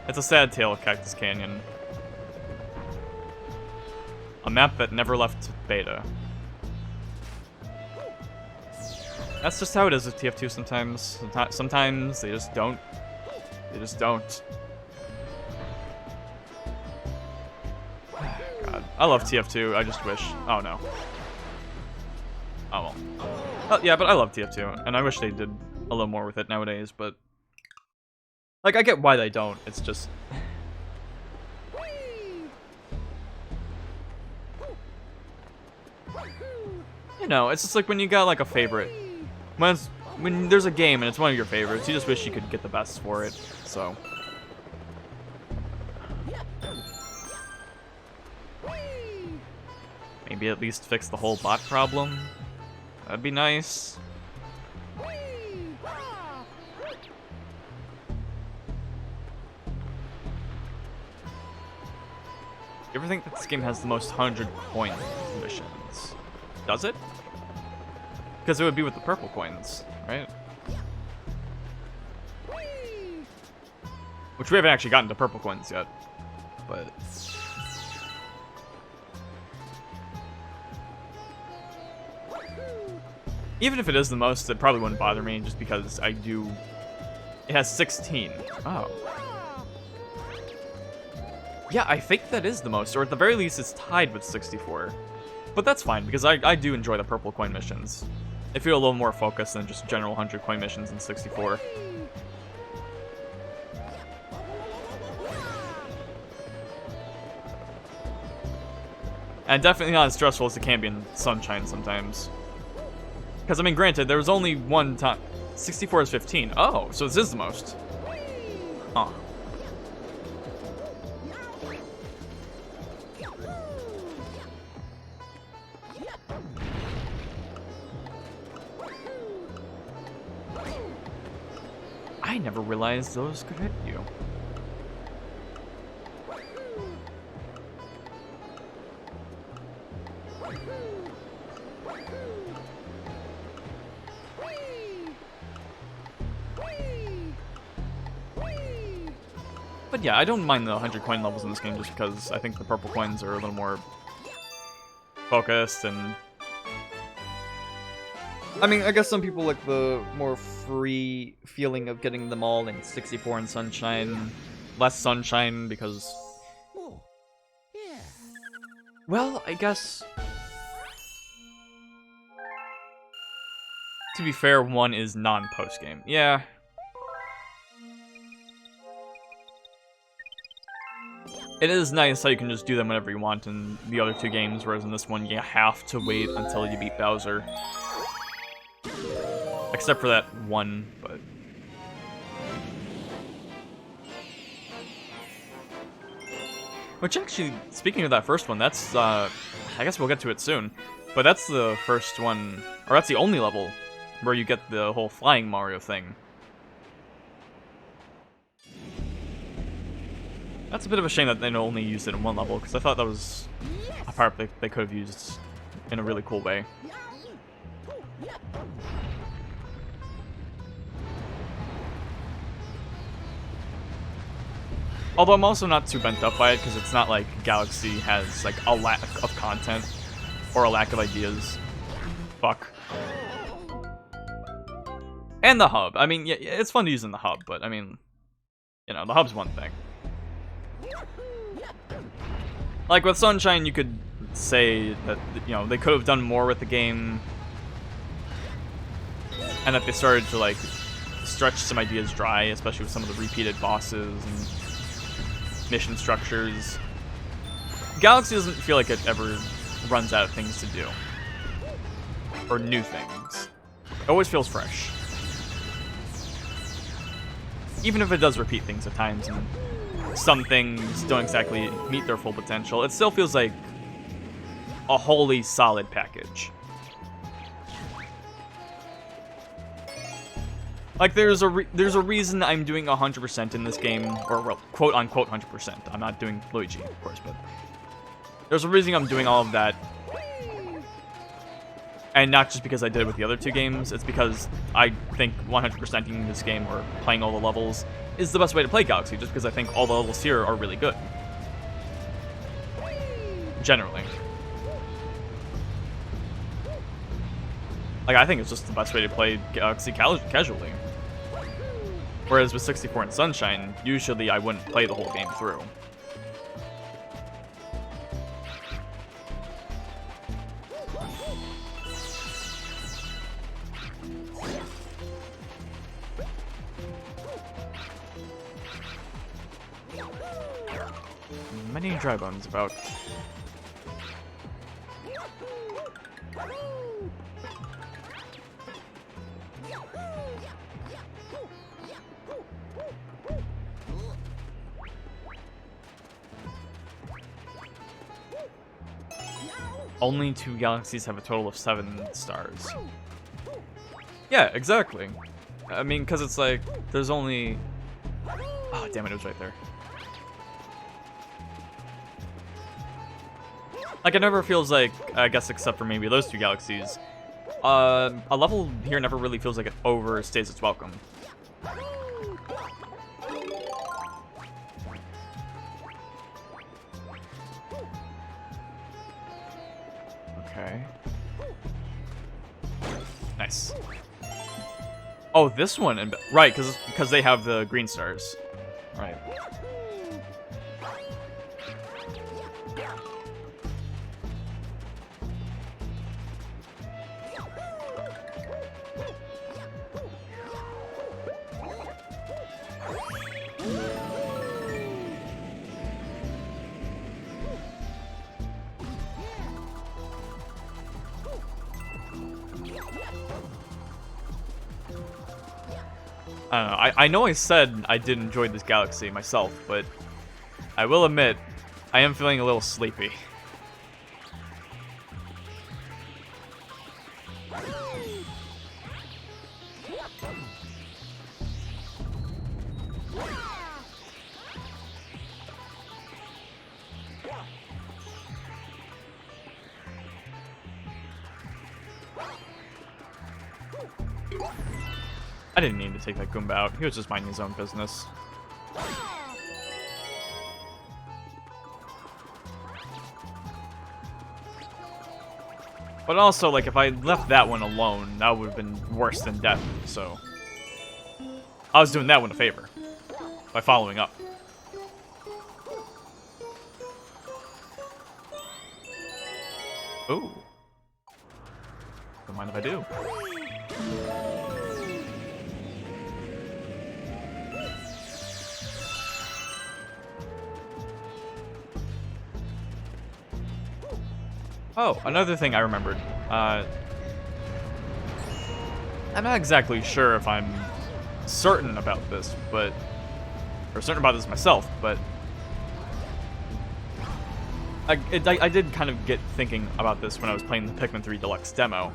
It's a sad tale of Cactus Canyon. A map that never left beta. That's just how it is with TF2 sometimes. Sometimes they just don't. They just don't. God, I love TF2. I just wish. Oh no. Oh well. Yeah, but I love TF2, and I wish they did a little more with it nowadays. But like, I get why they don't. It's just. You know, it's just like when you got like a favorite. When there's a game and it's one of your favorites, you just wish you could get the best for it. So. Maybe at least fix the whole bot problem. That'd be nice. You ever think that this game has the most 100 coin missions? Does it? Because it would be with the purple coins, right? Which we haven't actually gotten to purple coins yet, but... even if it is the most, it probably wouldn't bother me, just because I do... It has 16. Oh. Yeah, I think that is the most, or at the very least it's tied with 64. But that's fine, because I do enjoy the purple coin missions. They feel a little more focused than just general 100 coin missions in 64. And definitely not as stressful as it can be in Sunshine sometimes. Because, I mean, granted, there was only one time. 64 is 15. Oh, so this is the most. Huh. I never realized those could hit you. Yeah, I don't mind the 100 coin levels in this game just because I think the purple coins are a little more focused and... I mean, I guess some people like the more free feeling of getting them all in 64 and Sunshine. Less Sunshine because... Well, I guess... To be fair, one is non-post-game. Yeah. It is nice how you can just do them whenever you want in the other two games, whereas in this one you have to wait until you beat Bowser. Except for that one, but... Which actually, speaking of that first one, that's, I guess we'll get to it soon. But that's the first one, or that's the only level where you get the whole flying Mario thing. That's a bit of a shame that they only used it in one level, because I thought that was a part they could have used in a really cool way. Although I'm also not too bent up by it, because it's not like Galaxy has like a lack of content or a lack of ideas. Fuck. And the hub. I mean, yeah, it's fun to use in the hub, but I mean, you know, the hub's one thing. Like with Sunshine, you could say that, you know, they could have done more with the game, and that they started to like stretch some ideas dry, especially with some of the repeated bosses and mission structures. Galaxy doesn't feel like it ever runs out of things to do, or new things. It always feels fresh. Even if it does repeat things at times, and some things don't exactly meet their full potential, it still feels like a wholly solid package. Like, there's a reason I'm doing 100% in this game, or, well, quote-unquote 100%. I'm not doing Luigi, of course, but... There's a reason I'm doing all of that. And not just because I did it with the other two games, it's because I think 100%ing this game, or playing all the levels, is the best way to play Galaxy, just because I think all the levels here are really good. Generally. Like, I think it's just the best way to play Galaxy casually. Whereas with 64 and Sunshine, usually I wouldn't play the whole game through. Many dry bones about. Only 2 galaxies have a total of 7 stars. Yeah, exactly. I mean, because it's like, there's only... Oh, damn it, it was right there. Like, it never feels like, I guess except for maybe those 2 galaxies, a level here never really feels like it overstays its welcome. Okay. Nice. Oh, this one, right, because they have the green stars. Right. I don't know, I know I said I did enjoy this galaxy myself, but I will admit, I am feeling a little sleepy. I didn't mean to take that Goomba out. He was just minding his own business. But also, like, if I left that one alone, that would have been worse than death, so... I was doing that one a favor. By following up. Ooh. Don't mind if I do. Oh, another thing I remembered. I'm not exactly sure if I'm certain about this, but... Or certain about this myself, but... I did kind of get thinking about this when I was playing the Pikmin 3 Deluxe demo.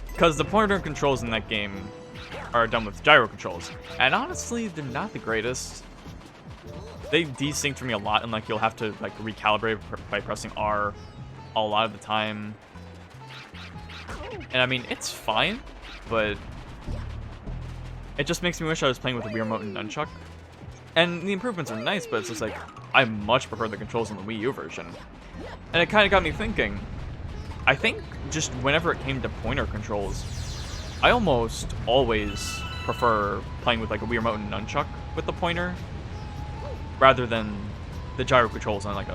Because the pointer controls in that game are done with gyro controls. And honestly, they're not the greatest. They desync for me a lot, and like you'll have to like recalibrate by pressing R a lot of the time. And I mean, it's fine, but it just makes me wish I was playing with a Wii Remote and Nunchuck. And the improvements are nice, but it's just like, I much prefer the controls in the Wii U version. And it kind of got me thinking, I think just whenever it came to pointer controls, I almost always prefer playing with like a Wii Remote and Nunchuck with the pointer, rather than the gyro controls on like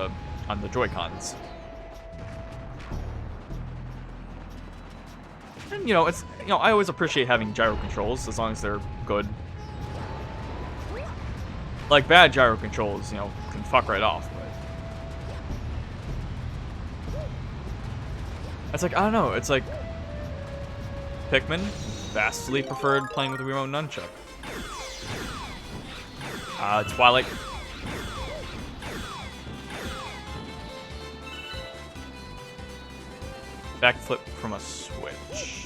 on the Joy-Cons. And it's I always appreciate having gyro controls as long as they're good. Like bad gyro controls, can fuck right off, but it's like, I don't know, it's like Pikmin vastly preferred playing with the Wii Remote nunchuck. Twilight. Backflip from a Switch.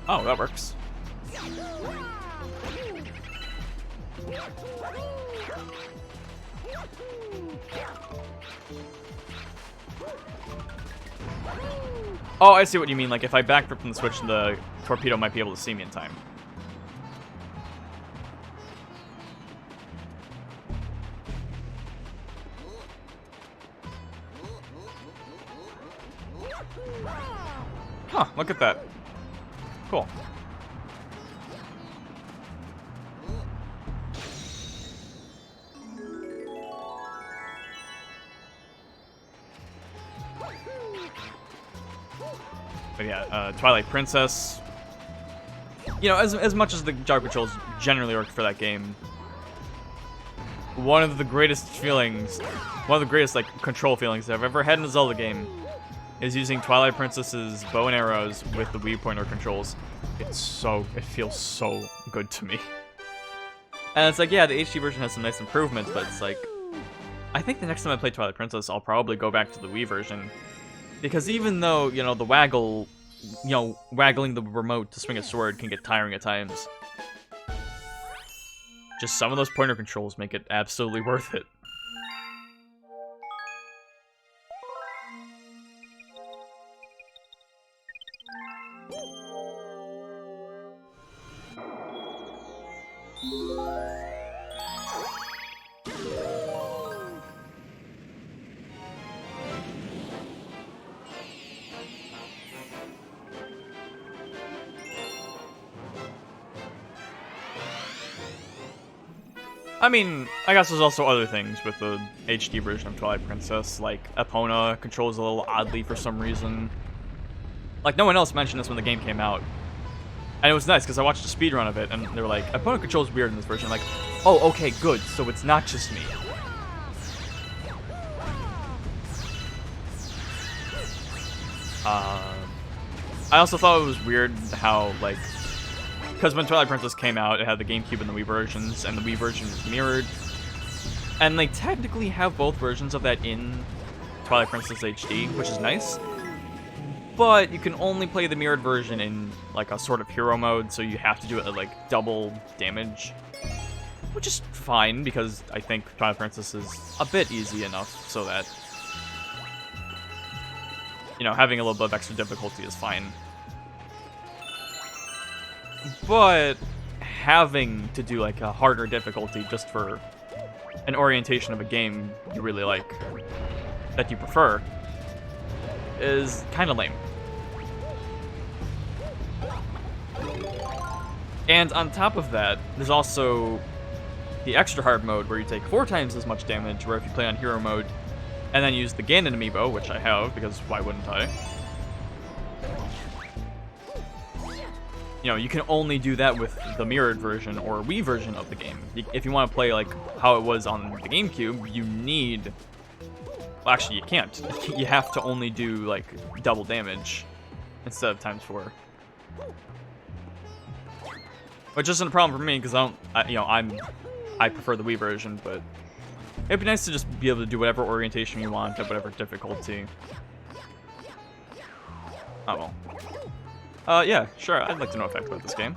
Oh, that works. Oh, I see what you mean. Like, if I backflip from the Switch, the torpedo might be able to see me in time. Huh, look at that. Cool. But yeah, Twilight Princess. As much as the gyro controls generally work for that game, one of the greatest like control feelings I've ever had in a Zelda game is using Twilight Princess's bow and arrows with the Wii pointer controls. It feels so good to me. And it's like, yeah, the HD version has some nice improvements, but it's like, I think the next time I play Twilight Princess, I'll probably go back to the Wii version. Because even though, the waggling the remote to swing a sword can get tiring at times, just some of those pointer controls make it absolutely worth it. I mean, I guess there's also other things with the HD version of Twilight Princess, like Epona controls a little oddly for some reason. Like, no one else mentioned this when the game came out. And it was nice, because I watched a speedrun of it, and they were like, Epona controls weird in this version. I'm like, oh, okay, good, so it's not just me. I also thought it was weird how, like, because when Twilight Princess came out, it had the GameCube and the Wii versions, and the Wii version was mirrored. And they technically have both versions of that in Twilight Princess HD, which is nice. But you can only play the mirrored version in, like, a sort of hero mode, so you have to do it at, like, double damage. Which is fine, because I think Twilight Princess is a bit easy enough so that, having a little bit of extra difficulty is fine. But having to do like a harder difficulty just for an orientation of a game you really like, that you prefer, is kind of lame. And on top of that, there's also the extra hard mode where you take 4 times as much damage, where if you play on hero mode and then use the Ganon amiibo, which I have, because why wouldn't I? You know, you can only do that with the mirrored version or Wii version of the game. If you want to play like how it was on the GameCube, you need... Well, actually, you can't. You have to only do like double damage instead of times 4. Which isn't a problem for me because I prefer the Wii version, but it'd be nice to just be able to do whatever orientation you want at whatever difficulty. Oh well. Yeah, sure. I'd like to know facts about this game.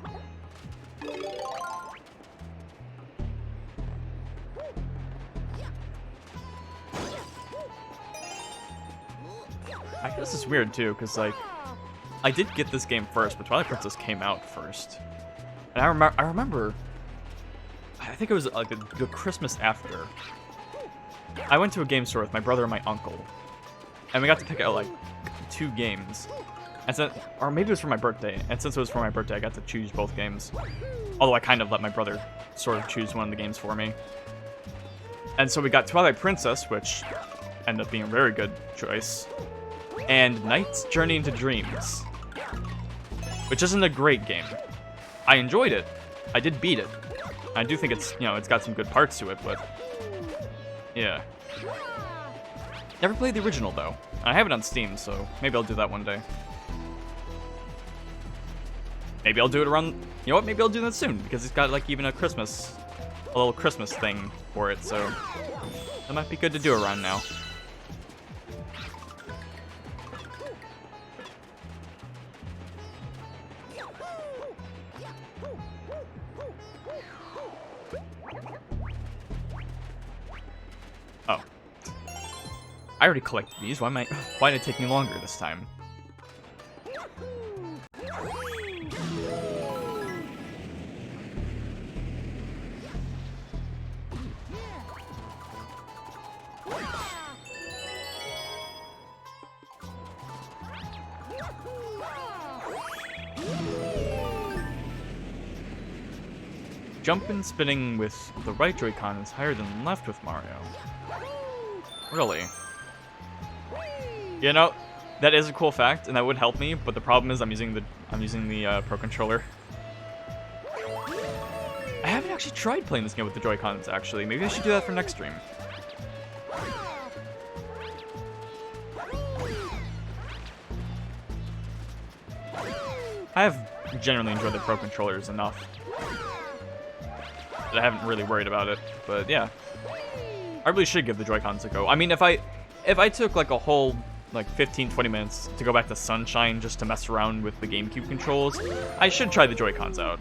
I guess it's weird too, because like I did get this game first, but Twilight Princess came out first, and I remember. I think it was like the Christmas after. I went to a game store with my brother and my uncle, and we got to pick out like 2 games. And so, or maybe it was for my birthday. And since it was for my birthday, I got to choose both games. Although I kind of let my brother sort of choose one of the games for me. And so we got Twilight Princess, which ended up being a very good choice, and Knight's Journey into Dreams, which isn't a great game. I enjoyed it. I did beat it. I do think it's, you know, it's got some good parts to it, but yeah. Never played the original though. I have it on Steam, so maybe I'll do that one day. Maybe I'll do it around, you know what, maybe I'll do that soon, because it's got like even a little Christmas thing for it, so that might be good to do around now. Oh. I already collected these, why did it take me longer this time? Jumping spinning with the right Joy-Con is higher than left with Mario. Really? You know, that is a cool fact, and that would help me. But the problem is, I'm using the Pro Controller. I haven't actually tried playing this game with the Joy-Cons. Actually, maybe I should do that for next stream. I have generally enjoyed the Pro Controllers enough that I haven't really worried about it, but yeah. I really should give the Joy-Cons a go. I mean, if I took like a whole like 15-20 minutes to go back to Sunshine just to mess around with the GameCube controls, I should try the Joy-Cons out.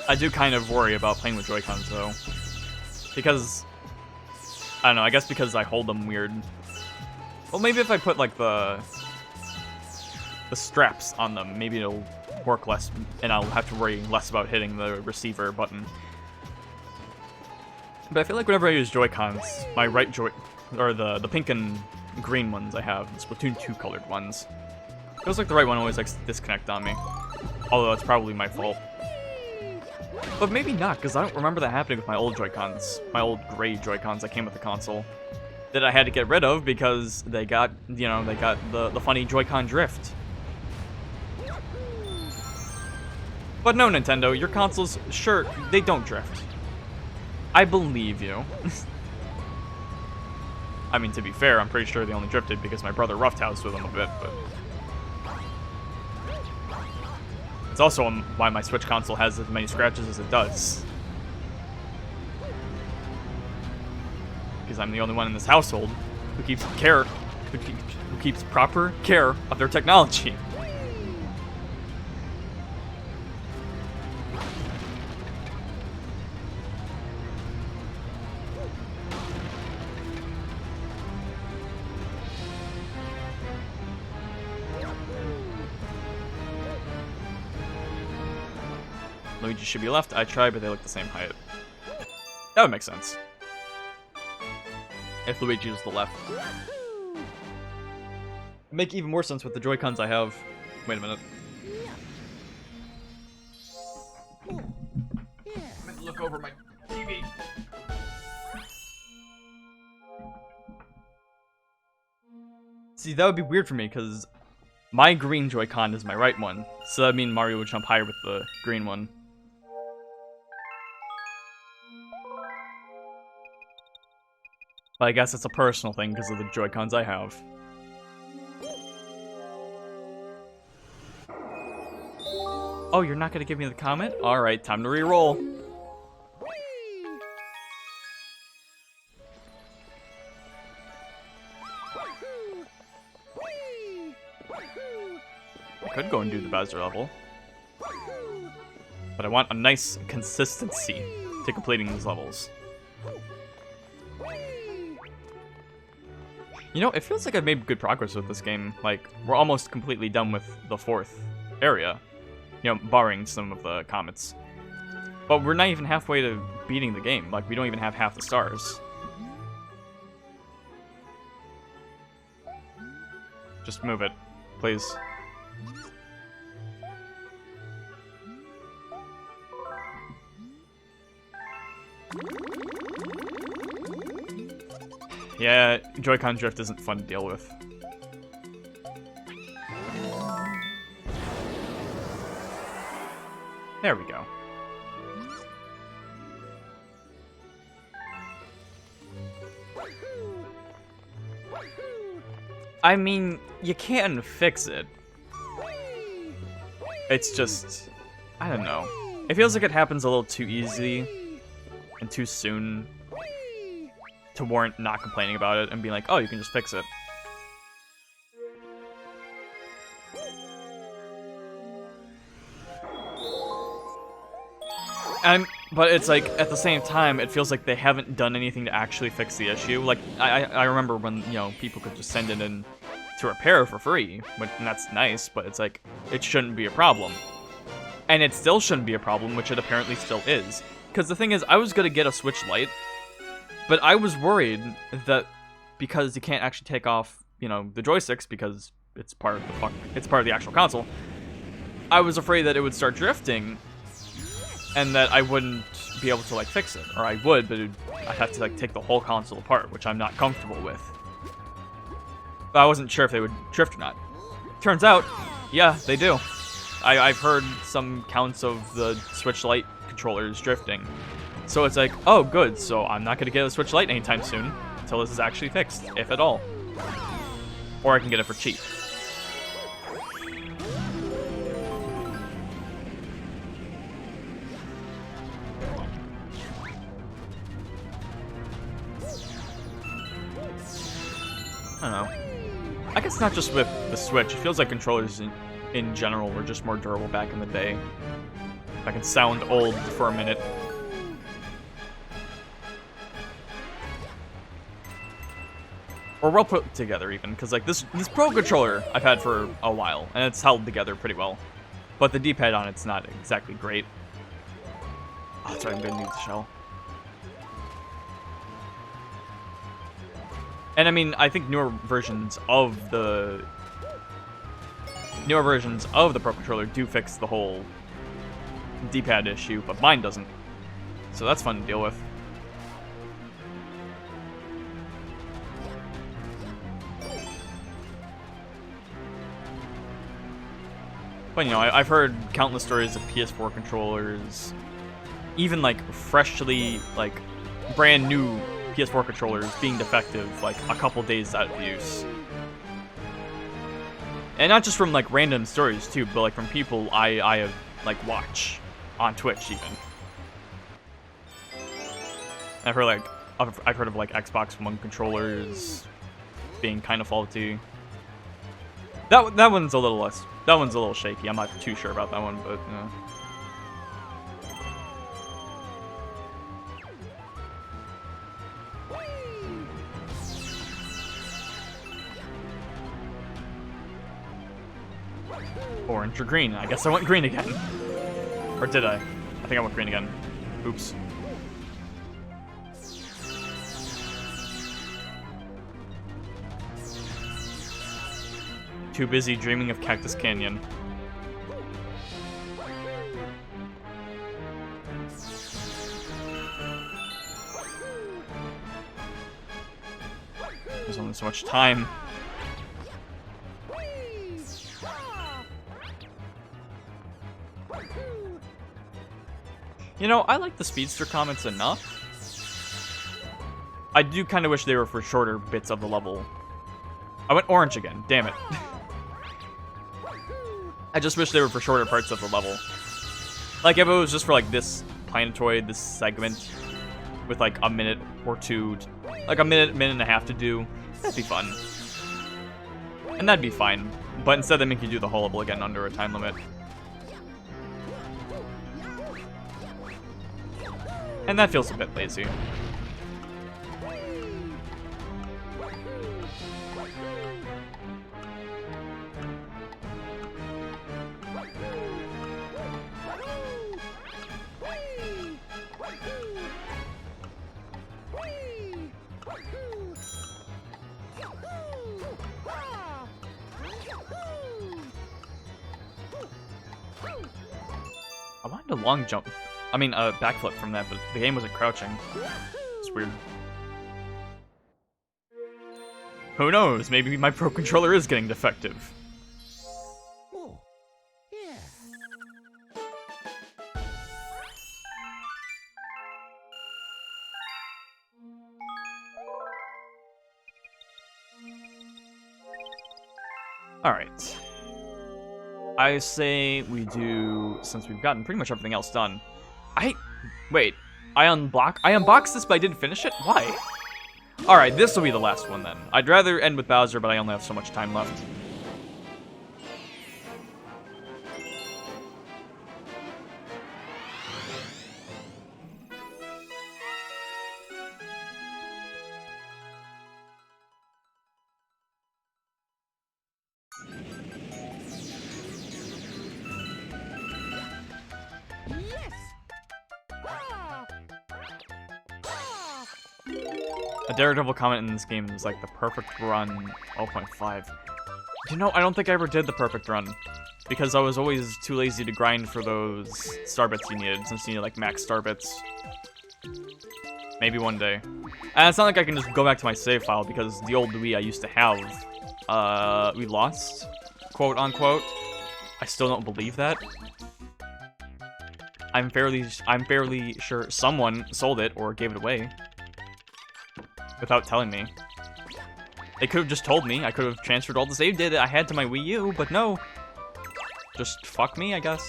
I do kind of worry about playing with Joy-Cons though, because I don't know. I guess because I hold them weird. Well, maybe if I put like the straps on them, maybe it'll work less, and I'll have to worry less about hitting the receiver button. But I feel like whenever I use Joy-Cons, my right or the pink and green ones I have, the Splatoon 2 colored ones, feels like the right one always likes to disconnect on me. Although it's probably my fault. But maybe not, because I don't remember that happening with my old Joy-Cons, my old gray Joy-Cons that came with the console, that I had to get rid of because they got, you know, they got the funny Joy-Con drift. But no, Nintendo, your consoles, sure, they don't drift. I believe you. I mean, to be fair, I'm pretty sure they only drifted because my brother roughhoused with them a bit, but... It's also why my Switch console has as many scratches as it does. because I'm the only one in this household who keeps proper care of their technology. Luigi should be left. I tried, but they look the same height. That would make sense. If Luigi was the left. Make even more sense with the Joy-Cons I have. Wait a minute. I'm gonna look over my TV. See, that would be weird for me, because my green Joy-Con is my right one. So that would mean Mario would jump higher with the green one. But I guess it's a personal thing because of the Joy-Cons I have. Oh, you're not gonna give me the comment? Alright, time to re-roll. I could go and do the Bowser level. But I want a nice consistency to completing these levels. You know, it feels like I've made good progress with this game. Like, we're almost completely done with the 4th area. You know, barring some of the comets. But we're not even halfway to beating the game. Like, we don't even have half the stars. Just move it, please. Yeah, Joy-Con drift isn't fun to deal with. There we go. I mean, you can fix it. It's just, I don't know. It feels like it happens a little too easy and too soon to warrant not complaining about it and being like, oh, you can just fix it. But it's like, at the same time, it feels like they haven't done anything to actually fix the issue. Like, I remember when, you know, people could just send it in to repair for free, and that's nice, but it's like, it shouldn't be a problem. And it still shouldn't be a problem, which it apparently still is. Because the thing is, I was gonna get a Switch Lite, but I was worried that because you can't actually take off, you know, the joysticks because it's part of the actual console, I was afraid that it would start drifting and that I wouldn't be able to like fix it. Or I would, but I'd have to like take the whole console apart, which I'm not comfortable with. But I wasn't sure if they would drift or not. Turns out, yeah, they do. I've heard some counts of the Switch Lite controllers drifting. So it's like, oh good, so I'm not gonna get a Switch Lite anytime soon until this is actually fixed, if at all. Or I can get it for cheap. I don't know. I guess not just with the Switch. It feels like controllers in general were just more durable back in the day. If I can sound old for a minute. Or well put together even, because like this Pro Controller I've had for a while, and it's held together pretty well. But the D-pad on it's not exactly great. Oh, that's right, I'm gonna need the shell. And I mean, I think newer versions of the Pro Controller do fix the whole D-pad issue, but mine doesn't. So that's fun to deal with. But you know, I've heard countless stories of PS4 controllers, even like freshly, like brand new PS4 controllers being defective like a couple days out of use. And not just from like random stories too, but like from people I have like watch on Twitch even. I've heard like I've heard of like Xbox One controllers being kind of faulty. That one's a little less. That one's a little shaky. I'm not too sure about that one, but yeah. Orange or green? I guess I went green again. Or did I? I think I went green again. Oops. Too busy dreaming of Cactus Canyon. There's only so much time. You know, I like the speedster comments enough. I do kind of wish they were for shorter bits of the level. I went orange again, damn it. I just wish they were for shorter parts of the level. Like, if it was just for, like, this planetoid, this segment, with, like, a minute or two, like, a minute and a half to do, that'd be fun. And that'd be fine. But instead they make you do the whole level again under a time limit. And that feels a bit lazy. I wanted a long jump. I mean, a backflip from that, but the game wasn't crouching. It's weird. Who knows? Maybe my Pro Controller is getting defective. Oh, yeah. Alright. I say we do, since we've gotten pretty much everything else done. Wait, I unboxed this, but I didn't finish it? Why? Alright, this will be the last one then. I'd rather end with Bowser, but I only have so much time left. A Daredevil comment in this game is like the perfect run 0.5. You know, I don't think I ever did the perfect run. Because I was always too lazy to grind for those star bits you needed, since you need like max star bits. Maybe one day. And it's not like I can just go back to my save file, because the old Wii I used to have, we lost, quote unquote. I still don't believe that. I'm fairly sure someone sold it or gave it away. Without telling me. They could have just told me. I could have transferred all the save data I had to my Wii U, but no. Just fuck me, I guess.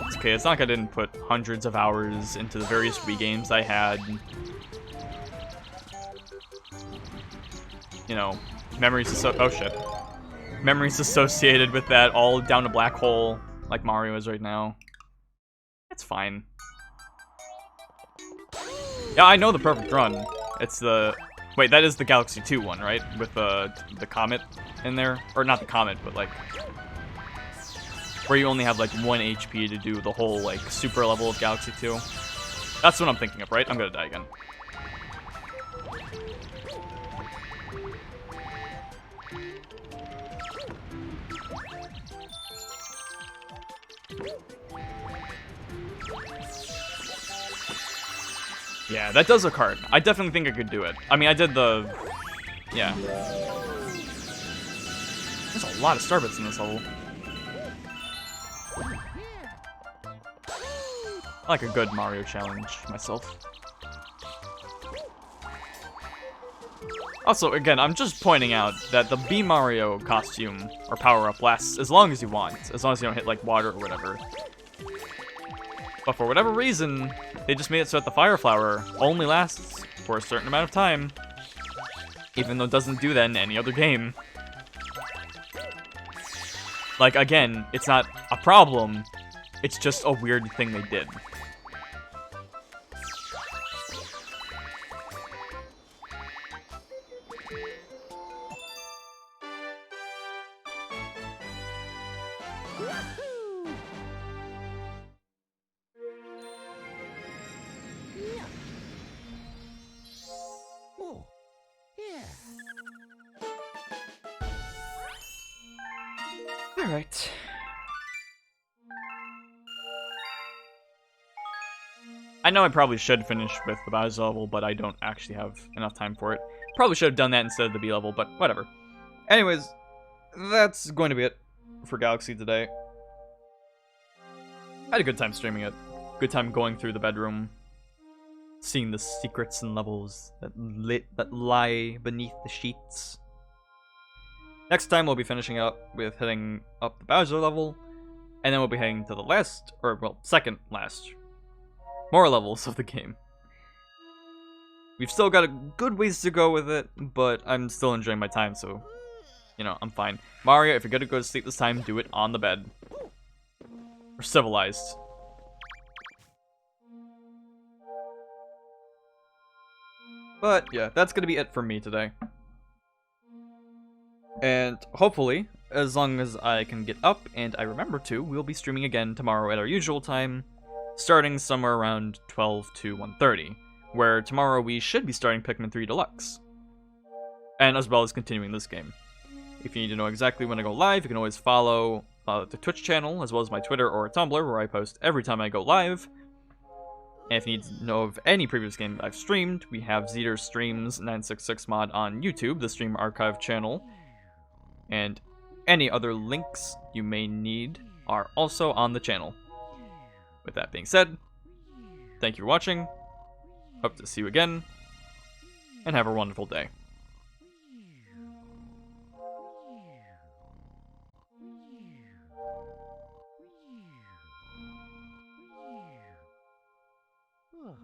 It's okay, it's not like I didn't put hundreds of hours into the various Wii games I had. You know, oh shit. Memories associated with that all down a black hole, like Mario is right now. It's fine. Yeah, I know the perfect run. It's the... Wait, that is the Galaxy 2 one, right? With the comet in there? Or not the comet, but like... Where you only have like 1 HP to do the whole like super level of Galaxy 2. That's what I'm thinking of, right? I'm gonna die again. Yeah, that does look hard. I definitely think I could do it. I mean, I did the... Yeah. There's a lot of star bits in this level. I like a good Mario challenge myself. Also, again, I'm just pointing out that the B Mario costume or power-up lasts as long as you want, as long as you don't hit, like, water or whatever. But for whatever reason, they just made it so that the Fire Flower only lasts for a certain amount of time, even though it doesn't do that in any other game. Like, again, it's not a problem, it's just a weird thing they did. Wahoo! Yeah. Oh, yeah. Alright. I know I probably should finish with the Bowser level, but I don't actually have enough time for it. Probably should have done that instead of the B level, but whatever. Anyways, that's going to be it for Galaxy today. I had a good time streaming it. Good time going through the bedroom, seeing the secrets and levels that lie beneath the sheets. Next time we'll be finishing up with hitting up the Bowser level, and then we'll be heading to the last, or well, second last, more levels of the game. We've still got a good ways to go with it, but I'm still enjoying my time, so, you know, I'm fine. Mario, if you're gonna go to sleep this time, do it on the bed. Or civilized. But, yeah, that's gonna be it for me today. And hopefully, as long as I can get up and I remember to, we'll be streaming again tomorrow at our usual time, starting somewhere around 12 to 1:30, where tomorrow we should be starting Pikmin 3 Deluxe. And as well as continuing this game. If you need to know exactly when I go live, you can always follow the Twitch channel, as well as my Twitter or Tumblr, where I post every time I go live. And if you need to know of any previous game I've streamed, we have Zeter Streams 966mod on YouTube, the Stream Archive channel. And any other links you may need are also on the channel. With that being said, thank you for watching, hope to see you again, and have a wonderful day. Oh.